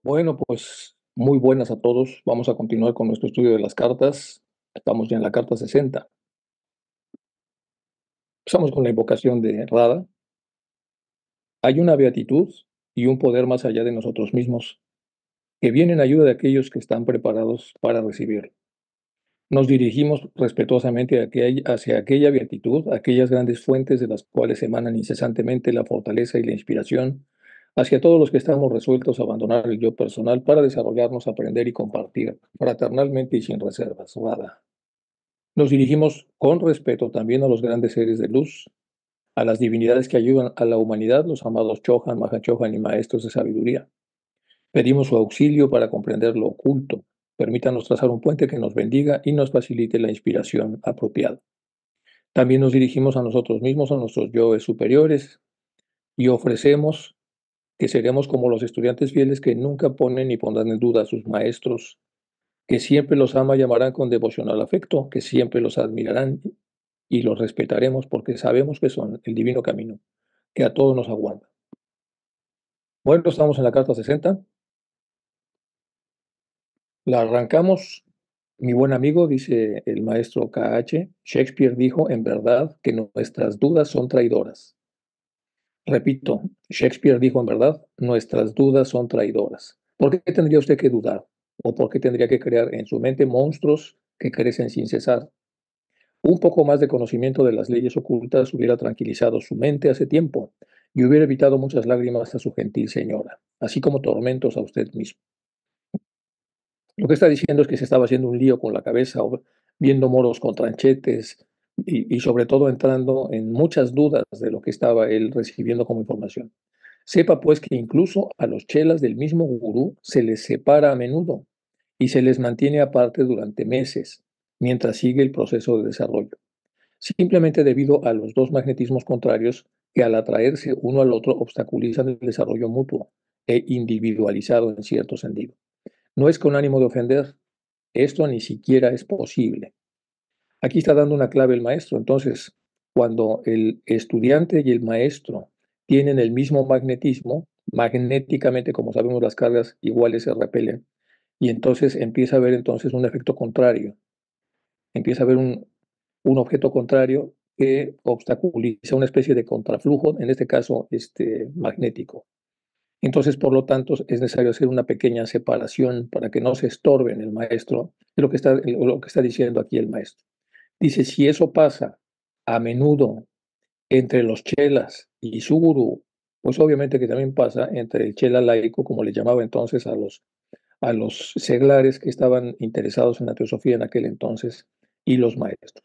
Bueno, pues muy buenas a todos. Vamos a continuar con nuestro estudio de las cartas. Estamos ya en la carta 60. Empezamos con la invocación de Rada. Hay una beatitud y un poder más allá de nosotros mismos que viene en ayuda de aquellos que están preparados para recibirlo. Nos dirigimos respetuosamente hacia aquella beatitud, aquellas grandes fuentes de las cuales emanan incesantemente la fortaleza y la inspiración, hacia todos los que estamos resueltos a abandonar el yo personal para desarrollarnos, aprender y compartir fraternalmente y sin reservas. Rada. Nos dirigimos con respeto también a los grandes seres de luz, a las divinidades que ayudan a la humanidad, los amados Chohan, Mahachohan y maestros de sabiduría. Pedimos su auxilio para comprender lo oculto. Permítanos trazar un puente que nos bendiga y nos facilite la inspiración apropiada. También nos dirigimos a nosotros mismos, a nuestros yoes superiores, y ofrecemos que seremos como los estudiantes fieles que nunca ponen ni pondrán en duda a sus maestros, que siempre los ama y amarán con devocional afecto, que siempre los admirarán y los respetaremos porque sabemos que son el divino camino que a todos nos aguarda. Bueno, estamos en la carta 60. La arrancamos. Mi buen amigo, dice el maestro KH, Shakespeare dijo en verdad que nuestras dudas son traidoras. Repito, Shakespeare dijo en verdad, nuestras dudas son traidoras. ¿Por qué tendría usted que dudar? ¿O por qué tendría que crear en su mente monstruos que crecen sin cesar? Un poco más de conocimiento de las leyes ocultas hubiera tranquilizado su mente hace tiempo y hubiera evitado muchas lágrimas a su gentil señora, así como tormentos a usted mismo. Lo que está diciendo es que se estaba haciendo un lío con la cabeza, o viendo moros con tranchetes y sobre todo entrando en muchas dudas de lo que estaba él recibiendo como información. Sepa pues que incluso a los chelas del mismo gurú se les separa a menudo y se les mantiene aparte durante meses mientras sigue el proceso de desarrollo, simplemente debido a los dos magnetismos contrarios que al atraerse uno al otro obstaculizan el desarrollo mutuo e individualizado en cierto sentido. No es con ánimo de ofender, esto ni siquiera es posible. Aquí está dando una clave el maestro. Entonces, cuando el estudiante y el maestro tienen el mismo magnetismo, magnéticamente, como sabemos, las cargas iguales se repelen, y entonces empieza a haber entonces un efecto contrario. Empieza a haber un objeto contrario que obstaculiza una especie de contraflujo, en este caso magnético. Entonces, por lo tanto, es necesario hacer una pequeña separación para que no se estorben el maestro, de lo que está diciendo aquí el maestro. Dice, si eso pasa a menudo entre los chelas y su gurú, pues obviamente que también pasa entre el chela laico, como le llamaba entonces a los seglares que estaban interesados en la teosofía en aquel entonces, y los maestros.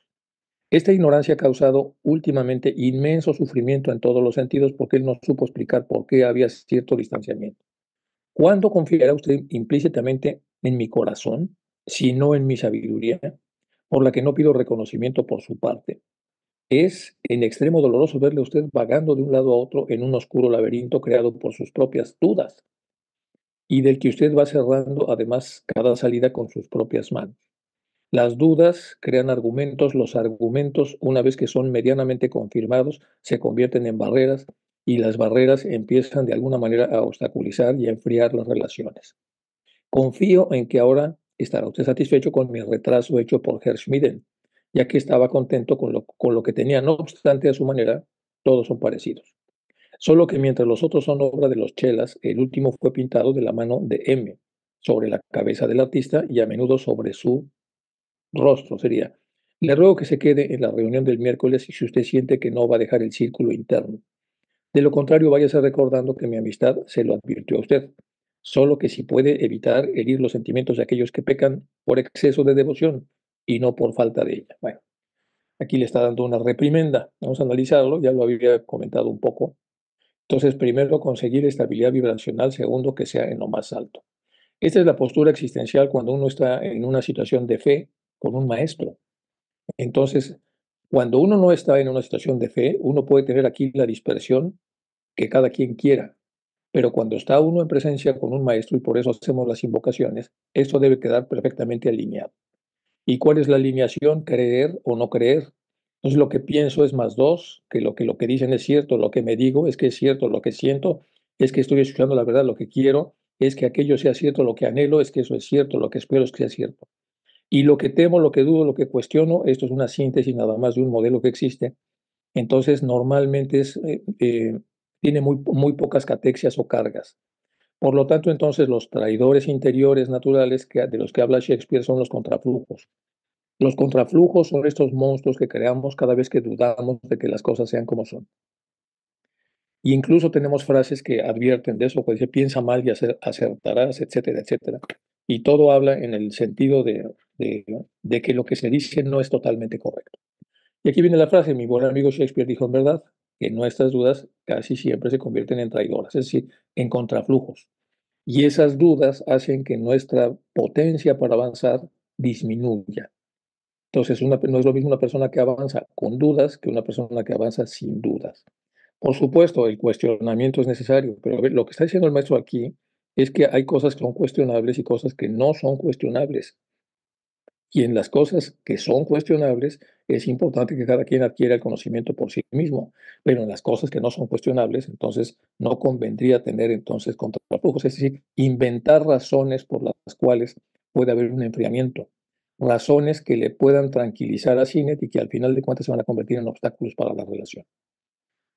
Esta ignorancia ha causado últimamente inmenso sufrimiento en todos los sentidos porque él no supo explicar por qué había cierto distanciamiento. ¿Cuándo confiará usted implícitamente en mi corazón, si no en mi sabiduría, por la que no pido reconocimiento por su parte? Es en extremo doloroso verle a usted vagando de un lado a otro en un oscuro laberinto creado por sus propias dudas y del que usted va cerrando además cada salida con sus propias manos. Las dudas crean argumentos, los argumentos, una vez que son medianamente confirmados, se convierten en barreras y las barreras empiezan de alguna manera a obstaculizar y a enfriar las relaciones. Confío en que ahora estará usted satisfecho con mi retraso hecho por Herr Schmiden, ya que estaba contento con lo que tenía. No obstante, a su manera, todos son parecidos. Solo que mientras los otros son obra de los chelas, el último fue pintado de la mano de M, sobre la cabeza del artista y a menudo sobre su rostro sería. Le ruego que se quede en la reunión del miércoles si usted siente que no va a dejar el círculo interno. De lo contrario, váyase recordando que mi amistad se lo advirtió a usted. Solo que si puede evitar herir los sentimientos de aquellos que pecan por exceso de devoción y no por falta de ella. Bueno, aquí le está dando una reprimenda. Vamos a analizarlo, ya lo había comentado un poco. Entonces, primero, conseguir estabilidad vibracional. Segundo, que sea en lo más alto. Esta es la postura existencial cuando uno está en una situación de fe con un maestro. Entonces, cuando uno no está en una situación de fe, uno puede tener aquí la dispersión que cada quien quiera. Pero cuando está uno en presencia con un maestro, y por eso hacemos las invocaciones, esto debe quedar perfectamente alineado. ¿Y cuál es la alineación? Creer o no creer. Entonces lo que pienso es más dos, que lo que dicen es cierto, lo que me digo es que es cierto, lo que siento es que estoy escuchando la verdad, lo que quiero es que aquello sea cierto, lo que anhelo es que eso es cierto, lo que espero es que sea cierto. Y lo que temo, lo que dudo, lo que cuestiono, esto es una síntesis nada más de un modelo que existe. Entonces, normalmente tiene muy pocas catexias o cargas. Por lo tanto, entonces, los traidores interiores naturales de los que habla Shakespeare son los contraflujos. Los contraflujos son estos monstruos que creamos cada vez que dudamos de que las cosas sean como son. Y incluso tenemos frases que advierten de eso, pues dice, piensa mal y acertarás, etcétera, etcétera. Y todo habla en el sentido de que lo que se dice no es totalmente correcto. Y aquí viene la frase, mi buen amigo Shakespeare dijo en verdad que nuestras dudas casi siempre se convierten en traidoras, es decir, en contraflujos. Y esas dudas hacen que nuestra potencia para avanzar disminuya. Entonces, no es lo mismo una persona que avanza con dudas que una persona que avanza sin dudas. Por supuesto, el cuestionamiento es necesario, pero a ver, lo que está diciendo el maestro aquí es que hay cosas que son cuestionables y cosas que no son cuestionables. Y en las cosas que son cuestionables es importante que cada quien adquiera el conocimiento por sí mismo, pero en las cosas que no son cuestionables, entonces no convendría tener entonces contraflujos, es decir, inventar razones por las cuales puede haber un enfriamiento, razones que le puedan tranquilizar a Sinet y que al final de cuentas se van a convertir en obstáculos para la relación.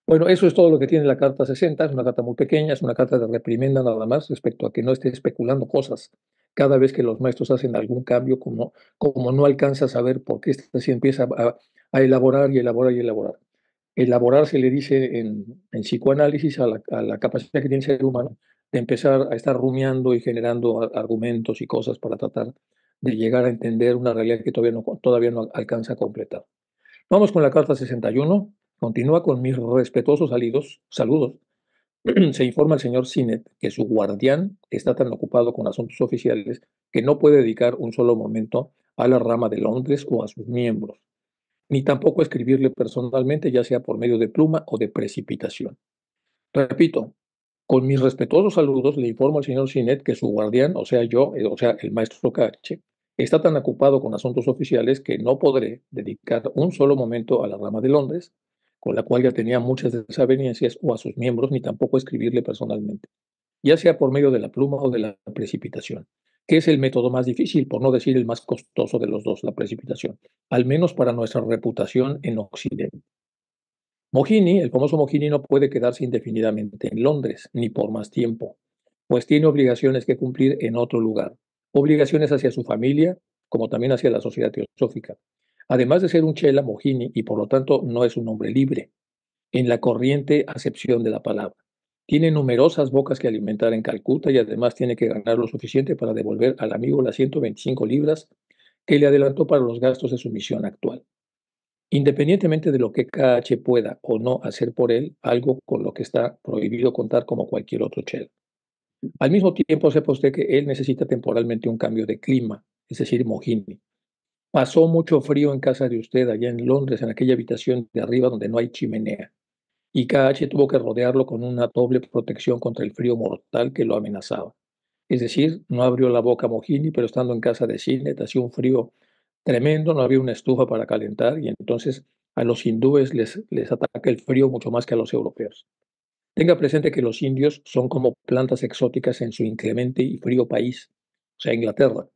Bueno, eso es todo lo que tiene la carta 60. Es una carta muy pequeña, es una carta de reprimenda nada más respecto a que no esté especulando cosas. Cada vez que los maestros hacen algún cambio, como no alcanza a saber por qué así, empieza a elaborar y elaborar y elaborar. Elaborar se le dice en psicoanálisis a la capacidad que tiene el ser humano de empezar a estar rumiando y generando argumentos y cosas para tratar de llegar a entender una realidad que todavía no alcanza a completar. Vamos con la carta 61. Continúa con mis respetuosos saludos. Se informa el señor Sinet que su guardián está tan ocupado con asuntos oficiales que no puede dedicar un solo momento a la rama de Londres o a sus miembros, ni tampoco escribirle personalmente, ya sea por medio de pluma o de precipitación. Repito, con mis respetuosos saludos le informo al señor Sinet que su guardián, o sea yo, o sea el maestro Cache, está tan ocupado con asuntos oficiales que no podré dedicar un solo momento a la rama de Londres, con la cual ya tenía muchas desavenencias, o a sus miembros, ni tampoco escribirle personalmente, ya sea por medio de la pluma o de la precipitación, que es el método más difícil, por no decir el más costoso de los dos, la precipitación, al menos para nuestra reputación en Occidente. Mohini, el famoso Mohini, no puede quedarse indefinidamente en Londres, ni por más tiempo, pues tiene obligaciones que cumplir en otro lugar, obligaciones hacia su familia, como también hacia la sociedad teosófica. Además de ser un chela, Mohini, y por lo tanto no es un hombre libre, en la corriente acepción de la palabra. Tiene numerosas bocas que alimentar en Calcuta y además tiene que ganar lo suficiente para devolver al amigo las 125 libras que le adelantó para los gastos de su misión actual. Independientemente de lo que KH pueda o no hacer por él, algo con lo que está prohibido contar como cualquier otro Shell. Al mismo tiempo, sepa usted que él necesita temporalmente un cambio de clima, es decir, Mohini. Pasó mucho frío en casa de usted allá en Londres, en aquella habitación de arriba donde no hay chimenea, y KH tuvo que rodearlo con una doble protección contra el frío mortal que lo amenazaba. Es decir, no abrió la boca Mohini, pero estando en casa de Signet hacía un frío tremendo, no había una estufa para calentar y entonces a los hindúes les ataca el frío mucho más que a los europeos. Tenga presente que los indios son como plantas exóticas en su inclemente y frío país, o sea, Inglaterra,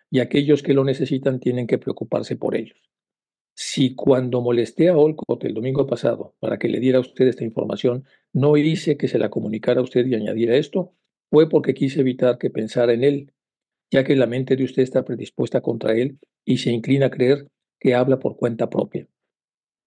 y aquellos que lo necesitan tienen que preocuparse por ellos. Si cuando molesté a Olcott el domingo pasado para que le diera a usted esta información, no hice que se la comunicara a usted y añadiera esto, fue porque quise evitar que pensara en él, ya que la mente de usted está predispuesta contra él y se inclina a creer que habla por cuenta propia.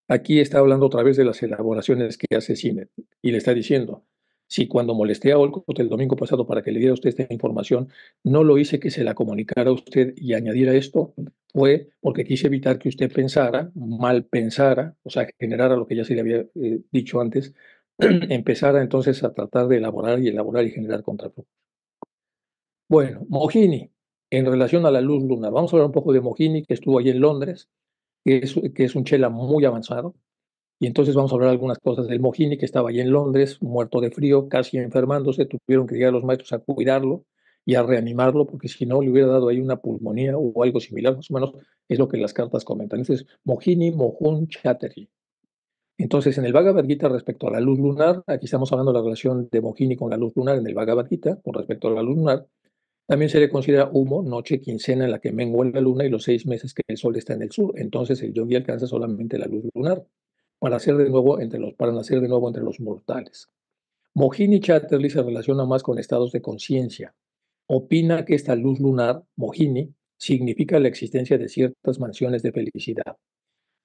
Aquí está hablando otra vez de las elaboraciones que hace Sinet y le está diciendo, si cuando molesté a Olcott el domingo pasado para que le diera a usted esta información, no lo hice que se la comunicara a usted y añadiera esto, fue porque quise evitar que usted pensara, mal pensara, o sea, generara lo que ya se le había dicho antes, empezara entonces a tratar de elaborar y generar contraflujos. Bueno, Mohini, en relación a la luz lunar, vamos a hablar un poco de Mohini, que estuvo allí en Londres, que es un chela muy avanzado, y entonces vamos a hablar algunas cosas del Mohini, que estaba allí en Londres, muerto de frío, casi enfermándose, tuvieron que llegar los maestros a cuidarlo y a reanimarlo, porque si no le hubiera dado ahí una pulmonía o algo similar, más o menos es lo que las cartas comentan. Ese es Mohini Mohun Chatterjee. Entonces, en el Bhagavad Gita respecto a la luz lunar, aquí estamos hablando de la relación de Mohini con la luz lunar en el Bhagavad Gita, con respecto a la luz lunar, también se le considera humo, noche, quincena en la que mengua la luna y los 6 meses que el sol está en el sur. Entonces el yogi alcanza solamente la luz lunar para nacer de nuevo entre los mortales. Mohini Chatterley se relaciona más con estados de conciencia. Opina que esta luz lunar, Mohini, significa la existencia de ciertas mansiones de felicidad.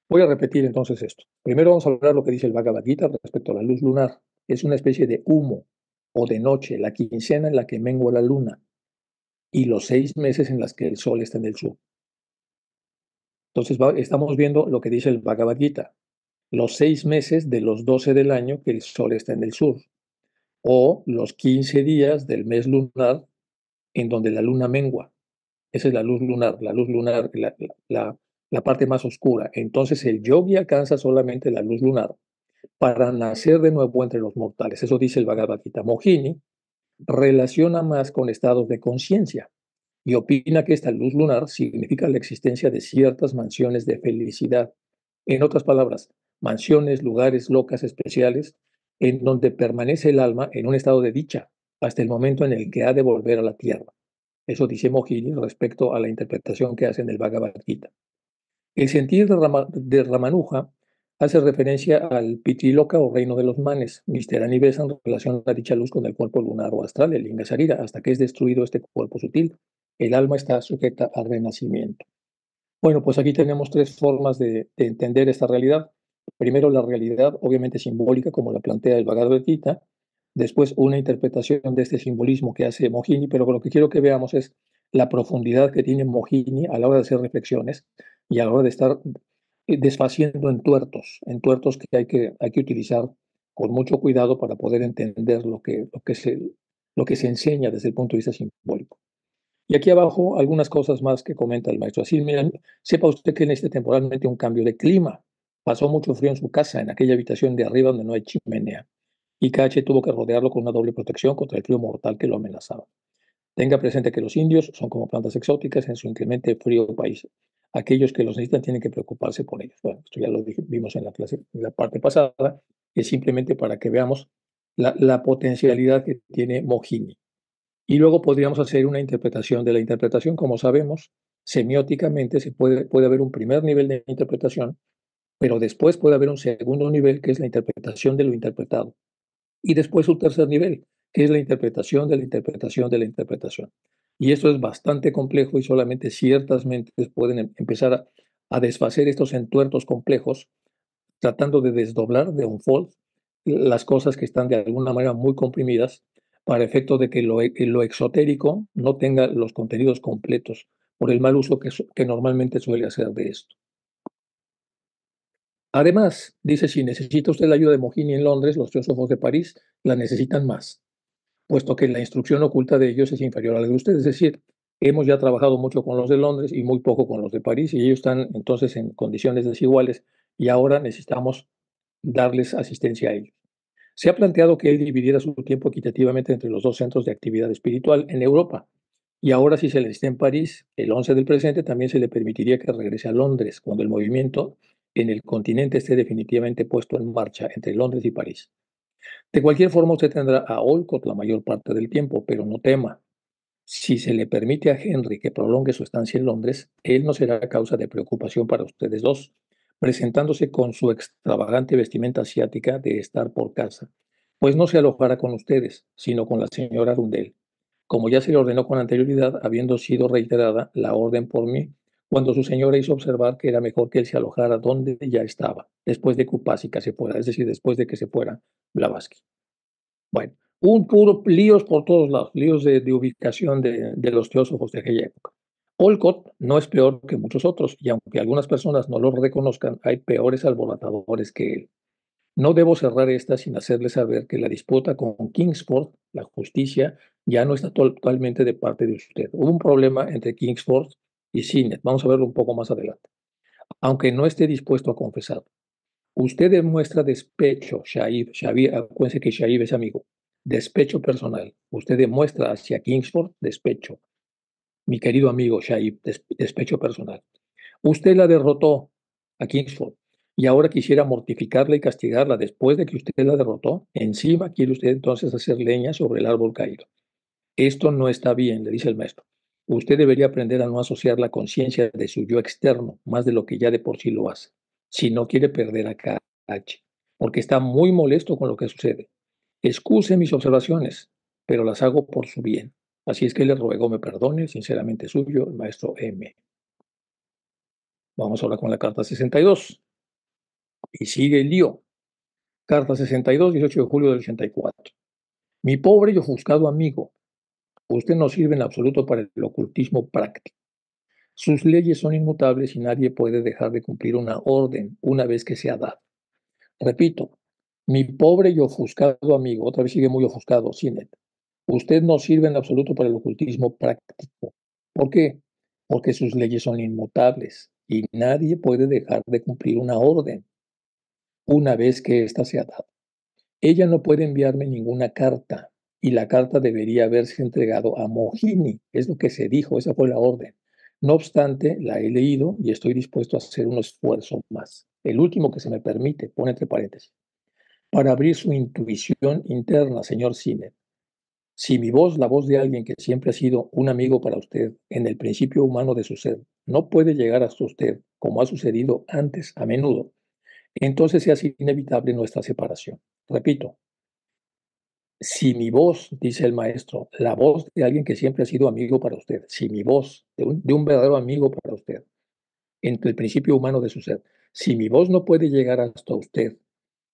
Voy a repetir entonces esto. Primero vamos a hablar lo que dice el Bhagavad Gita respecto a la luz lunar. Es una especie de humo o de noche, la quincena en la que mengua la luna y los 6 meses en las que el sol está en el sur. Entonces estamos viendo lo que dice el Bhagavad Gita, los 6 meses de los 12 del año que el sol está en el sur, o los 15 días del mes lunar en donde la luna mengua. Esa es la luz lunar, la parte más oscura. Entonces el yogi alcanza solamente la luz lunar para nacer de nuevo entre los mortales. Eso dice el Bhagavad Gita. Mohini relaciona más con estados de conciencia y opina que esta luz lunar significa la existencia de ciertas mansiones de felicidad. En otras palabras, mansiones, lugares locas especiales en donde permanece el alma en un estado de dicha hasta el momento en el que ha de volver a la tierra. Eso dice Mohini respecto a la interpretación que hacen del Bhagavad Gita. El sentir de Ramanuja hace referencia al Pitriloka o reino de los manes. Mr. Anibesan relaciona dicha luz con el cuerpo lunar o astral, el Linga Sarira. Hasta que es destruido este cuerpo sutil, el alma está sujeta al renacimiento. Bueno, pues aquí tenemos tres formas de entender esta realidad. Primero, la realidad obviamente simbólica, como la plantea el Bhagavad Gita. Después, una interpretación de este simbolismo que hace Mohini, pero lo que quiero que veamos es la profundidad que tiene Mohini a la hora de hacer reflexiones y a la hora de estar desfaciendo en tuertos que hay que utilizar con mucho cuidado para poder entender lo que se enseña desde el punto de vista simbólico. Y aquí abajo algunas cosas más que comenta el maestro. Así, miren, sepa usted que necesita temporalmente un cambio de clima. Pasó mucho frío en su casa, en aquella habitación de arriba donde no hay chimenea. Y KH tuvo que rodearlo con una doble protección contra el frío mortal que lo amenazaba. Tenga presente que los indios son como plantas exóticas en su inclemente frío país. Aquellos que los necesitan tienen que preocuparse por ellos. Bueno, esto ya lo vimos en la clase, en la parte pasada, es simplemente para que veamos la potencialidad que tiene Mohini. Y luego podríamos hacer una interpretación de la interpretación. Como sabemos, semióticamente puede haber un primer nivel de interpretación, pero después puede haber un segundo nivel, que es la interpretación de lo interpretado. Y después un tercer nivel, que es la interpretación de la interpretación de la interpretación. Y esto es bastante complejo y solamente ciertas mentes pueden empezar a desfacer estos entuertos complejos, tratando de desdoblar, de unfold, las cosas que están de alguna manera muy comprimidas para efecto de que lo exotérico no tenga los contenidos completos por el mal uso que normalmente suele hacer de esto. Además, dice, si necesita usted la ayuda de Mohini en Londres, los teósofos de París la necesitan más, puesto que la instrucción oculta de ellos es inferior a la de ustedes. Es decir, hemos ya trabajado mucho con los de Londres y muy poco con los de París, y ellos están entonces en condiciones desiguales y ahora necesitamos darles asistencia a ellos. Se ha planteado que él dividiera su tiempo equitativamente entre los dos centros de actividad espiritual en Europa. Y ahora, si se le está en París, el 11 del presente, también se le permitiría que regrese a Londres, cuando el movimiento en el continente esté definitivamente puesto en marcha entre Londres y París. De cualquier forma, usted tendrá a Olcott la mayor parte del tiempo, pero no tema. Si se le permite a Henry que prolongue su estancia en Londres, él no será causa de preocupación para ustedes dos, presentándose con su extravagante vestimenta asiática de estar por casa, pues no se alojará con ustedes, sino con la señora Arundel, como ya se le ordenó con anterioridad, habiendo sido reiterada la orden por mí, cuando su señora hizo observar que era mejor que él se alojara donde ya estaba, después de que Upásica se fuera, es decir, después de que se fuera Blavatsky. Bueno, un puro líos por todos lados, líos de ubicación de los teósofos de aquella época. Olcott no es peor que muchos otros, y aunque algunas personas no lo reconozcan, hay peores alborotadores que él. No debo cerrar esta sin hacerle saber que la disputa con Kingsford, la justicia, ya no está totalmente de parte de usted. Hubo un problema entre Kingsford y Sinet. Vamos a verlo un poco más adelante. Aunque no esté dispuesto a confesar. Usted demuestra despecho, Shaib. Acuérdense que Shaib es amigo. Despecho personal. Usted demuestra hacia Kingsford despecho. Mi querido amigo Shaib, despecho personal. Usted la derrotó a Kingsford, y ahora quisiera mortificarla y castigarla después de que usted la derrotó. Encima quiere usted entonces hacer leña sobre el árbol caído. Esto no está bien, le dice el maestro. Usted debería aprender a no asociar la conciencia de su yo externo más de lo que ya de por sí lo hace, si no quiere perder a KH, porque está muy molesto con lo que sucede. Excuse mis observaciones, pero las hago por su bien. Así es que le ruego me perdone, sinceramente suyo, el maestro M. Vamos ahora con la carta 62. Y sigue el lío. Carta 62, 18 de julio del 84. Mi pobre y ofuscado amigo, usted no sirve en absoluto para el ocultismo práctico. Sus leyes son inmutables y nadie puede dejar de cumplir una orden una vez que se ha dado. Repito, mi pobre y ofuscado amigo, otra vez sigue muy ofuscado, Sinet, usted no sirve en absoluto para el ocultismo práctico. ¿Por qué? Porque sus leyes son inmutables y nadie puede dejar de cumplir una orden una vez que ésta se ha dado. Ella no puede enviarme ninguna carta y la carta debería haberse entregado a Mohini, es lo que se dijo, esa fue la orden. No obstante, la he leído y estoy dispuesto a hacer un esfuerzo más. El último que se me permite, pone entre paréntesis, para abrir su intuición interna, señor Cine. Si mi voz, la voz de alguien que siempre ha sido un amigo para usted, en el principio humano de su ser, no puede llegar hasta usted, como ha sucedido antes a menudo, entonces se hace inevitable nuestra separación. Repito, si mi voz, dice el maestro, la voz de alguien que siempre ha sido amigo para usted, si mi voz de un verdadero amigo para usted, entre el principio humano de su ser, si mi voz no puede llegar hasta usted,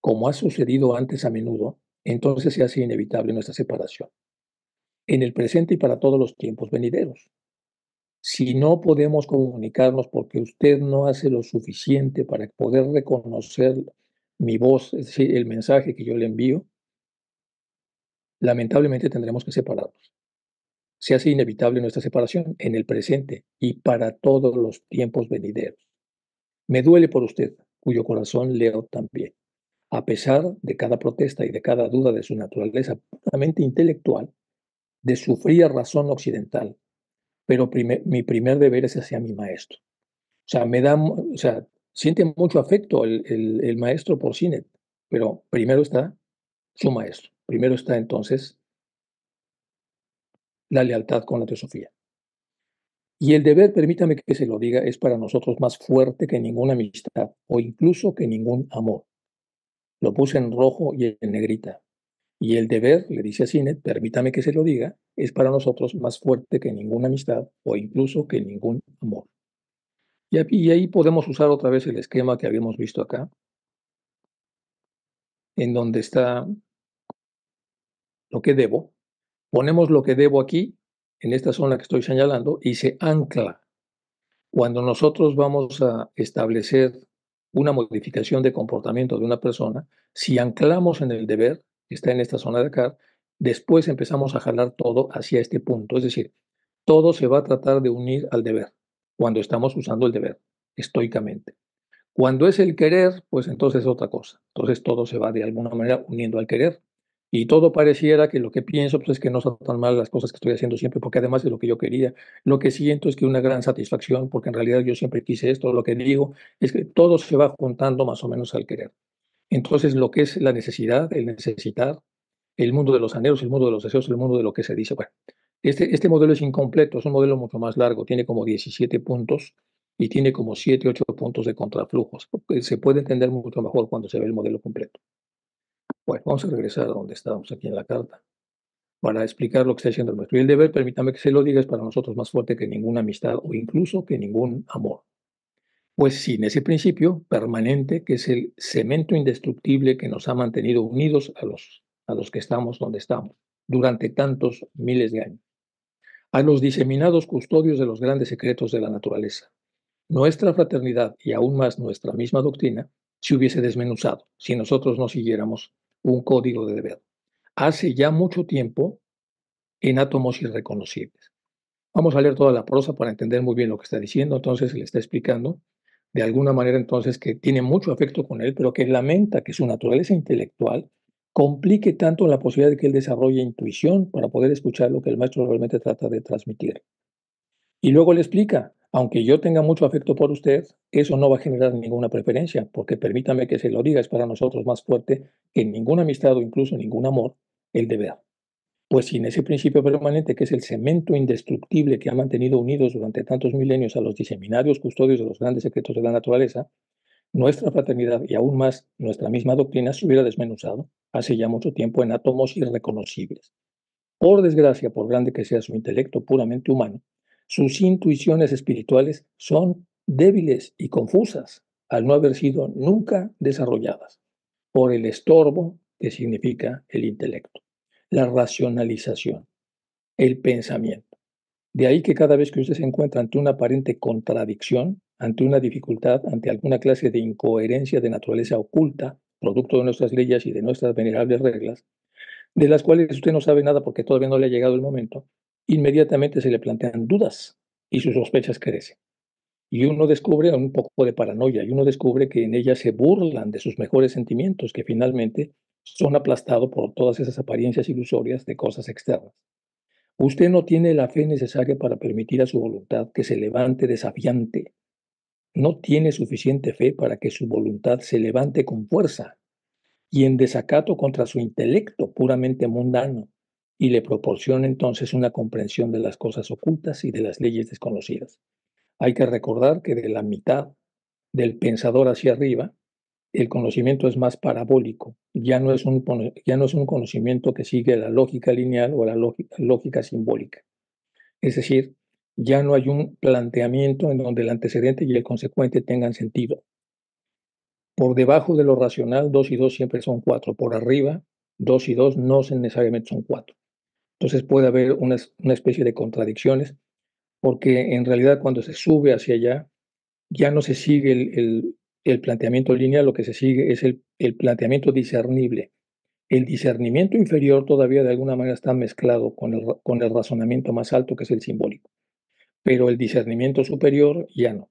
como ha sucedido antes a menudo, entonces se hace inevitable nuestra separación, en el presente y para todos los tiempos venideros. Si no podemos comunicarnos porque usted no hace lo suficiente para poder reconocer mi voz, es decir, el mensaje que yo le envío, lamentablemente tendremos que separarnos. Se hace inevitable nuestra separación en el presente y para todos los tiempos venideros. Me duele por usted, cuyo corazón leo también. A pesar de cada protesta y de cada duda de su naturaleza puramente intelectual, de su fría razón occidental, pero mi primer deber es hacia mi maestro. O sea, siente mucho afecto el maestro por Sinet, pero primero está su maestro. Primero está entonces la lealtad con la teosofía. Y el deber, permítame que se lo diga, es para nosotros más fuerte que ninguna amistad o incluso que ningún amor. Lo puse en rojo y en negrita. Y el deber, le dice a Sinet, permítame que se lo diga, es para nosotros más fuerte que ninguna amistad o incluso que ningún amor. Y ahí podemos usar otra vez el esquema que habíamos visto acá, en donde está lo que debo. Ponemos lo que debo aquí, en esta zona que estoy señalando, y se ancla. Cuando nosotros vamos a establecer una modificación de comportamiento de una persona, si anclamos en el deber, que está en esta zona de acá, después empezamos a jalar todo hacia este punto. Es decir, todo se va a tratar de unir al deber, cuando estamos usando el deber, estoicamente. Cuando es el querer, pues entonces es otra cosa. Entonces todo se va de alguna manera uniendo al querer. Y todo pareciera que lo que pienso pues, es que no son tan mal las cosas que estoy haciendo siempre, porque además es lo que yo quería. Lo que siento es que una gran satisfacción, porque en realidad yo siempre quise esto. Lo que digo es que todo se va juntando más o menos al querer. Entonces lo que es la necesidad, el necesitar, el mundo de los anhelos, el mundo de los deseos, el mundo de lo que se dice. Bueno, este modelo es incompleto, es un modelo mucho más largo, tiene como 17 puntos y tiene como 7, 8 puntos de contraflujos. Se puede entender mucho mejor cuando se ve el modelo completo. Bueno, vamos a regresar a donde estábamos aquí en la carta para explicar lo que está diciendo el maestro. Y el deber, permítame que se lo diga, es para nosotros más fuerte que ninguna amistad o incluso que ningún amor. Pues sin ese principio permanente, que es el cemento indestructible que nos ha mantenido unidos a los que estamos donde estamos durante tantos miles de años, a los diseminados custodios de los grandes secretos de la naturaleza. Nuestra fraternidad y aún más nuestra misma doctrina se hubiese desmenuzado si nosotros no siguiéramos un código de deber. Hace ya mucho tiempo en átomos irreconocibles. Vamos a leer toda la prosa para entender muy bien lo que está diciendo. Entonces le está explicando de alguna manera entonces que tiene mucho afecto con él, pero que lamenta que su naturaleza intelectual complique tanto la posibilidad de que él desarrolle intuición para poder escuchar lo que el maestro realmente trata de transmitir. Y luego le explica, aunque yo tenga mucho afecto por usted, eso no va a generar ninguna preferencia, porque permítame que se lo diga, es para nosotros más fuerte que ninguna amistad o incluso ningún amor, el deber. Pues sin ese principio permanente, que es el cemento indestructible que ha mantenido unidos durante tantos milenios a los diseminarios custodios de los grandes secretos de la naturaleza, nuestra fraternidad y aún más nuestra misma doctrina se hubiera desmenuzado hace ya mucho tiempo en átomos irreconocibles. Por desgracia, por grande que sea su intelecto puramente humano, sus intuiciones espirituales son débiles y confusas al no haber sido nunca desarrolladas por el estorbo que significa el intelecto, la racionalización, el pensamiento. De ahí que cada vez que usted se encuentra ante una aparente contradicción, ante una dificultad, ante alguna clase de incoherencia de naturaleza oculta, producto de nuestras leyes y de nuestras venerables reglas, de las cuales usted no sabe nada porque todavía no le ha llegado el momento, inmediatamente se le plantean dudas y sus sospechas crecen. Y uno descubre un poco de paranoia y uno descubre que en ella se burlan de sus mejores sentimientos, que finalmente son aplastados por todas esas apariencias ilusorias de cosas externas. Usted no tiene la fe necesaria para permitir a su voluntad que se levante desafiante. No tiene suficiente fe para que su voluntad se levante con fuerza y en desacato contra su intelecto puramente mundano, y le proporciona entonces una comprensión de las cosas ocultas y de las leyes desconocidas. Hay que recordar que de la mitad del pensador hacia arriba, el conocimiento es más parabólico, ya no es un conocimiento que sigue la lógica lineal o la lógica simbólica. Es decir, ya no hay un planteamiento en donde el antecedente y el consecuente tengan sentido. Por debajo de lo racional, 2 y 2 siempre son 4. Por arriba, 2 y 2 no necesariamente son 4. Entonces puede haber una especie de contradicciones, porque en realidad cuando se sube hacia allá, ya no se sigue el planteamiento lineal, lo que se sigue es el planteamiento discernible. El discernimiento inferior todavía de alguna manera está mezclado con el razonamiento más alto, que es el simbólico, pero el discernimiento superior ya no.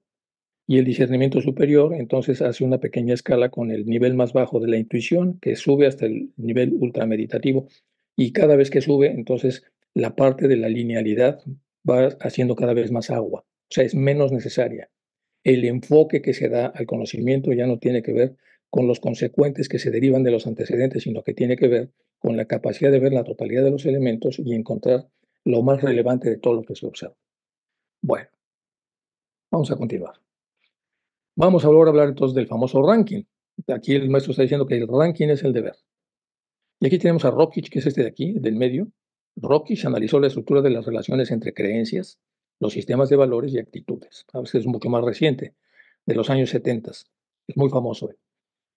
Y el discernimiento superior entonces hace una pequeña escala con el nivel más bajo de la intuición, que sube hasta el nivel ultrameditativo. Y cada vez que sube, entonces la parte de la linealidad va haciendo cada vez más agua, o sea, es menos necesaria. El enfoque que se da al conocimiento ya no tiene que ver con los consecuentes que se derivan de los antecedentes, sino que tiene que ver con la capacidad de ver la totalidad de los elementos y encontrar lo más relevante de todo lo que se observa. Bueno, vamos a continuar. Vamos ahora a hablar entonces del famoso ranking. Aquí el maestro está diciendo que el ranking es el deber. Y aquí tenemos a Rockich, que es este de aquí, del medio. Rockich analizó la estructura de las relaciones entre creencias, los sistemas de valores y actitudes. A veces es mucho más reciente, de los años 70. Es muy famoso.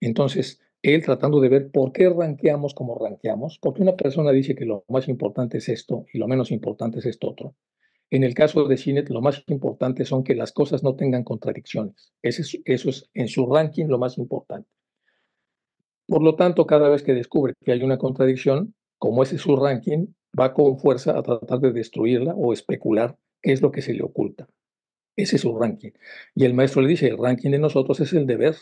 Entonces, él tratando de ver por qué ranqueamos como ranqueamos, porque una persona dice que lo más importante es esto y lo menos importante es esto otro. En el caso de Sinet, lo más importante son que las cosas no tengan contradicciones. Eso es en su ranking lo más importante. Por lo tanto, cada vez que descubre que hay una contradicción, como ese es su ranking, va con fuerza a tratar de destruirla o especular qué es lo que se le oculta. Ese es su ranking. Y el maestro le dice, el ranking de nosotros es el deber.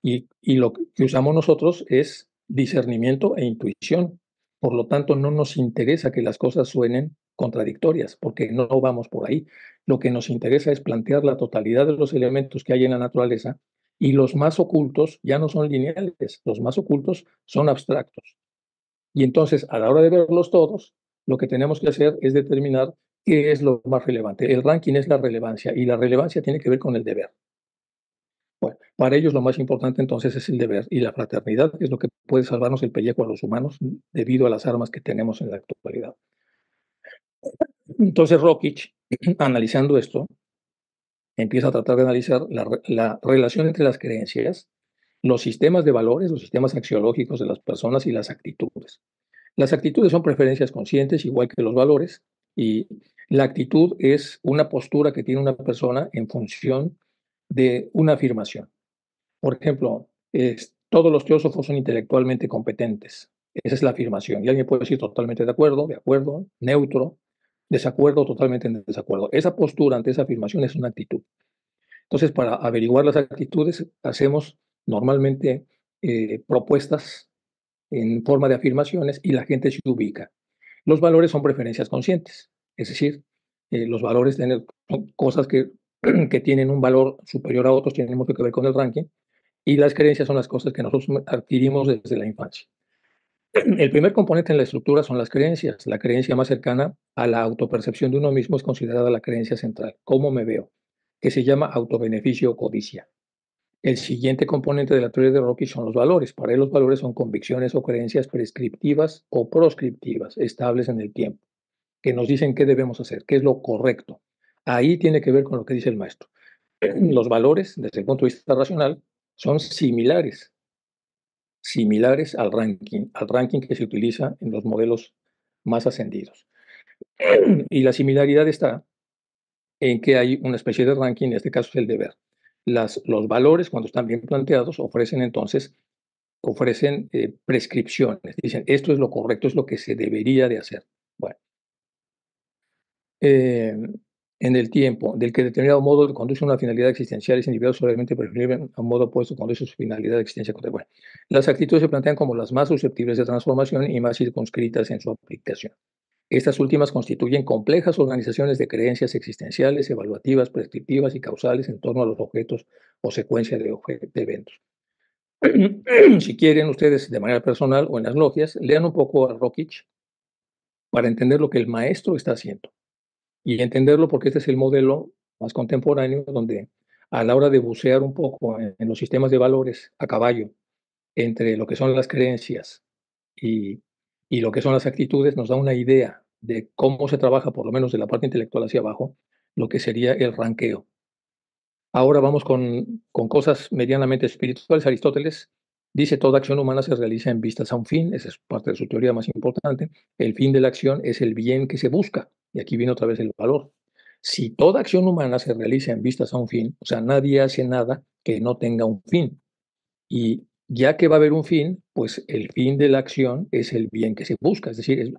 Y lo que usamos nosotros es discernimiento e intuición. Por lo tanto, no nos interesa que las cosas suenen contradictorias, porque no vamos por ahí. Lo que nos interesa es plantear la totalidad de los elementos que hay en la naturaleza y los más ocultos ya no son lineales, los más ocultos son abstractos. Y entonces, a la hora de verlos todos, lo que tenemos que hacer es determinar qué es lo más relevante. El ranking es la relevancia y la relevancia tiene que ver con el deber. Bueno, para ellos lo más importante entonces es el deber y la fraternidad, que es lo que puede salvarnos el pellejo a los humanos debido a las armas que tenemos en la actualidad. Entonces Rockich, analizando esto, empieza a tratar de analizar la relación entre las creencias, los sistemas de valores, los sistemas axiológicos de las personas y las actitudes. Las actitudes son preferencias conscientes, igual que los valores, y la actitud es una postura que tiene una persona en función de una afirmación. Por ejemplo, todos los teósofos son intelectualmente competentes. Esa es la afirmación. Y alguien puede decir totalmente de acuerdo, neutro, desacuerdo, totalmente en desacuerdo. Esa postura ante esa afirmación es una actitud. Entonces, para averiguar las actitudes, hacemos normalmente propuestas en forma de afirmaciones y la gente se ubica. Los valores son preferencias conscientes. Es decir, Los valores son cosas que, que tienen un valor superior a otros, tienen mucho que ver con el ranking, y las creencias son las cosas que nosotros adquirimos desde la infancia. El primer componente en la estructura son las creencias. La creencia más cercana a la autopercepción de uno mismo es considerada la creencia central, cómo me veo, que se llama autobeneficio o codicia. El siguiente componente de la teoría de Rocky son los valores. Para él los valores son convicciones o creencias prescriptivas o proscriptivas, estables en el tiempo, que nos dicen qué debemos hacer, qué es lo correcto. Ahí tiene que ver con lo que dice el maestro. Los valores, desde el punto de vista racional, son similares al ranking que se utiliza en los modelos más ascendidos. Y la similaridad está en que hay una especie de ranking, en este caso es el deber. Los valores, cuando están bien planteados, ofrecen prescripciones. Dicen, esto es lo correcto, es lo que se debería de hacer. Bueno, eh, en el tiempo, del que determinado modo conduce a una finalidad existencial es individual solamente preferible a un modo opuesto conduce a su finalidad de existencia. Bueno, las actitudes se plantean como las más susceptibles de transformación y más circunscritas en su aplicación. Estas últimas constituyen complejas organizaciones de creencias existenciales, evaluativas, prescriptivas y causales en torno a los objetos o secuencia de eventos. Si quieren ustedes de manera personal o en las logias, lean un poco a Rockich para entender lo que el maestro está haciendo y entenderlo porque este es el modelo más contemporáneo donde a la hora de bucear un poco en los sistemas de valores a caballo entre lo que son las creencias y, y lo que son las actitudes, nos da una idea de cómo se trabaja, por lo menos de la parte intelectual hacia abajo, lo que sería el ranqueo. Ahora vamos con cosas medianamente espirituales. Aristóteles dice toda acción humana se realiza en vistas a un fin, esa es parte de su teoría más importante. El fin de la acción es el bien que se busca, y aquí viene otra vez el valor. Si toda acción humana se realiza en vistas a un fin, o sea, nadie hace nada que no tenga un fin. Y ya que va a haber un fin, pues el fin de la acción es el bien que se busca, es decir,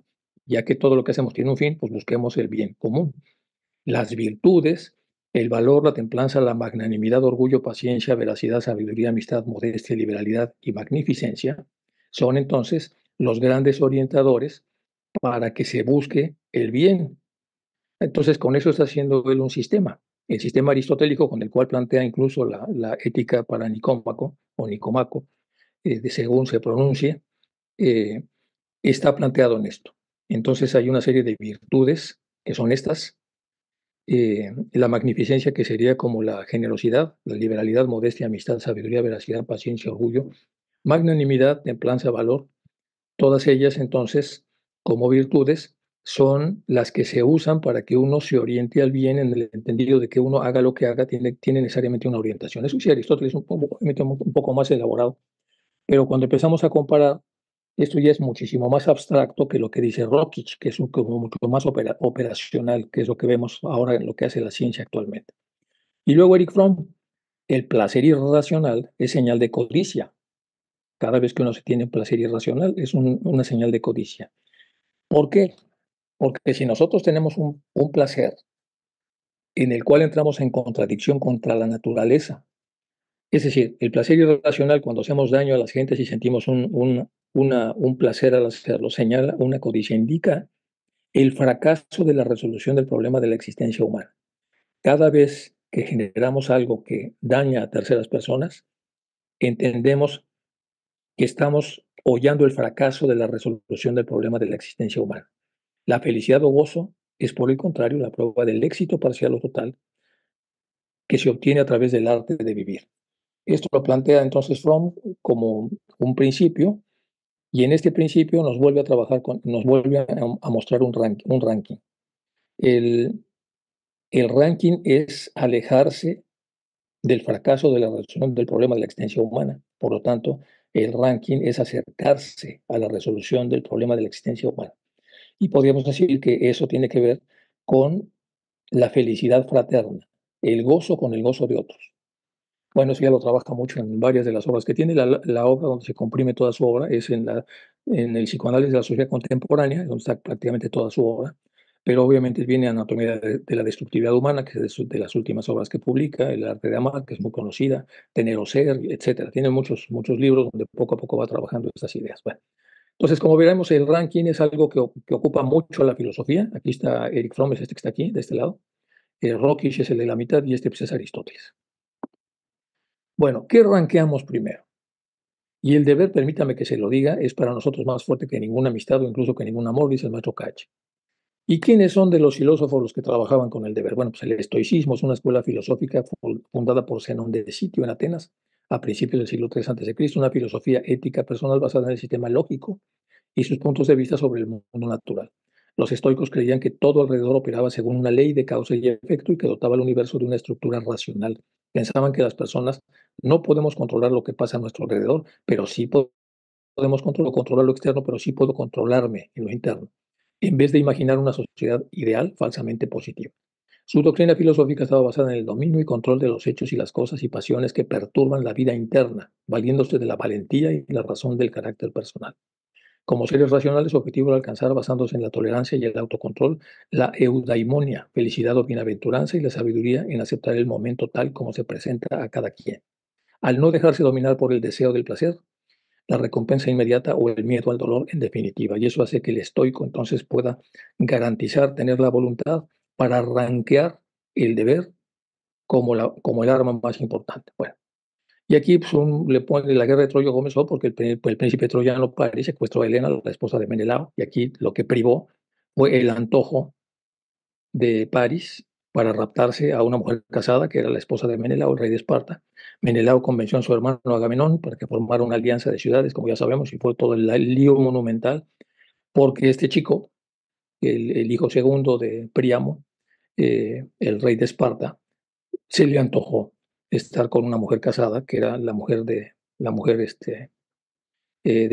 ya que todo lo que hacemos tiene un fin, pues busquemos el bien común. Las virtudes, el valor, la templanza, la magnanimidad, orgullo, paciencia, veracidad, sabiduría, amistad, modestia, liberalidad y magnificencia, son entonces los grandes orientadores para que se busque el bien. Entonces, con eso está haciendo él un sistema. El sistema aristotélico con el cual plantea incluso la ética para Nicómaco o Nicomaco, según se pronuncie, eh, está planteado en esto. Entonces hay una serie de virtudes que son estas, la magnificencia que sería como la generosidad, la liberalidad, modestia, amistad, sabiduría, veracidad, paciencia, orgullo, magnanimidad, templanza, valor, todas ellas entonces como virtudes son las que se usan para que uno se oriente al bien en el entendido de que uno haga lo que haga, tiene necesariamente una orientación. Eso sí, Aristóteles es un poco más elaborado, pero cuando empezamos a comparar, esto ya es muchísimo más abstracto que lo que dice Rockich, que es como mucho más operacional, que es lo que vemos ahora en lo que hace la ciencia actualmente. Y luego Eric Fromm, el placer irracional es señal de codicia. Cada vez que uno se tiene placer irracional es una señal de codicia. ¿Por qué? Porque si nosotros tenemos un placer en el cual entramos en contradicción contra la naturaleza, es decir, el placer irracional cuando hacemos daño a las gentes y sentimos un placer al hacerlo, señala una codicia, indica el fracaso de la resolución del problema de la existencia humana. Cada vez que generamos algo que daña a terceras personas, entendemos que estamos hollando el fracaso de la resolución del problema de la existencia humana. La felicidad o gozo es, por el contrario, la prueba del éxito parcial o total que se obtiene a través del arte de vivir. Esto lo plantea entonces Fromm como un principio, y en este principio nos vuelve a trabajar nos vuelve a mostrar un ranking. El, el ranking es alejarse del fracaso de la resolución del problema de la existencia humana. Por lo tanto, el ranking es acercarse a la resolución del problema de la existencia humana. Y podríamos decir que eso tiene que ver con la felicidad fraterna, el gozo con el gozo de otros. Bueno, eso ya lo trabaja mucho en varias de las obras que tiene. La obra donde se comprime toda su obra es en el psicoanálisis de la sociedad contemporánea, donde está prácticamente toda su obra. Pero obviamente viene Anatomía de la destructividad humana, que es de las últimas obras que publica, El arte de amar, que es muy conocida, Tener o ser, etcétera. Tiene muchos libros donde poco a poco va trabajando estas ideas. Bueno, Entonces, como veremos, el ranking es algo que ocupa mucho la filosofía. Aquí está Eric Fromm, es este que está aquí, de este lado. Rockish es el de la mitad y este pues, es Aristóteles. Bueno, ¿qué rankeamos primero? Y el deber, permítame que se lo diga, es para nosotros más fuerte que ninguna amistad o incluso que ningún amor, dice el maestro Cache. ¿Y quiénes son de los filósofos los que trabajaban con el deber? Bueno, pues el estoicismo es una escuela filosófica fundada por Zenón de Sitio en Atenas a principios del siglo III a.C., una filosofía ética personal basada en el sistema lógico y sus puntos de vista sobre el mundo natural. Los estoicos creían que todo alrededor operaba según una ley de causa y efecto y que dotaba al universo de una estructura racional. Pensaban que las personas no podemos controlar lo que pasa a nuestro alrededor, pero sí podemos controlar lo externo, pero sí puedo controlarme en lo interno, en vez de imaginar una sociedad ideal falsamente positiva. Su doctrina filosófica estaba basada en el dominio y control de los hechos y las cosas y pasiones que perturban la vida interna, valiéndose de la valentía y la razón del carácter personal. Como seres racionales, su objetivo era alcanzar, basándose en la tolerancia y el autocontrol, la eudaimonia, felicidad o bienaventuranza, y la sabiduría en aceptar el momento tal como se presenta a cada quien. Al no dejarse dominar por el deseo del placer, la recompensa inmediata o el miedo al dolor en definitiva. Y eso hace que el estoico entonces pueda garantizar tener la voluntad para ranquear el deber como el arma más importante. Bueno, y aquí pues, le pone la guerra de Troya comenzó porque el príncipe troyano Paris secuestró a Helena, la esposa de Menelao, y aquí lo que privó fue el antojo de Paris para raptarse a una mujer casada, que era la esposa de Menelao, el rey de Esparta. Menelao convenció a su hermano Agamenón para que formara una alianza de ciudades, como ya sabemos, y fue todo el lío monumental, porque este chico, el hijo segundo de Príamo, el rey de Esparta, se le antojó estar con una mujer casada, que era la mujer de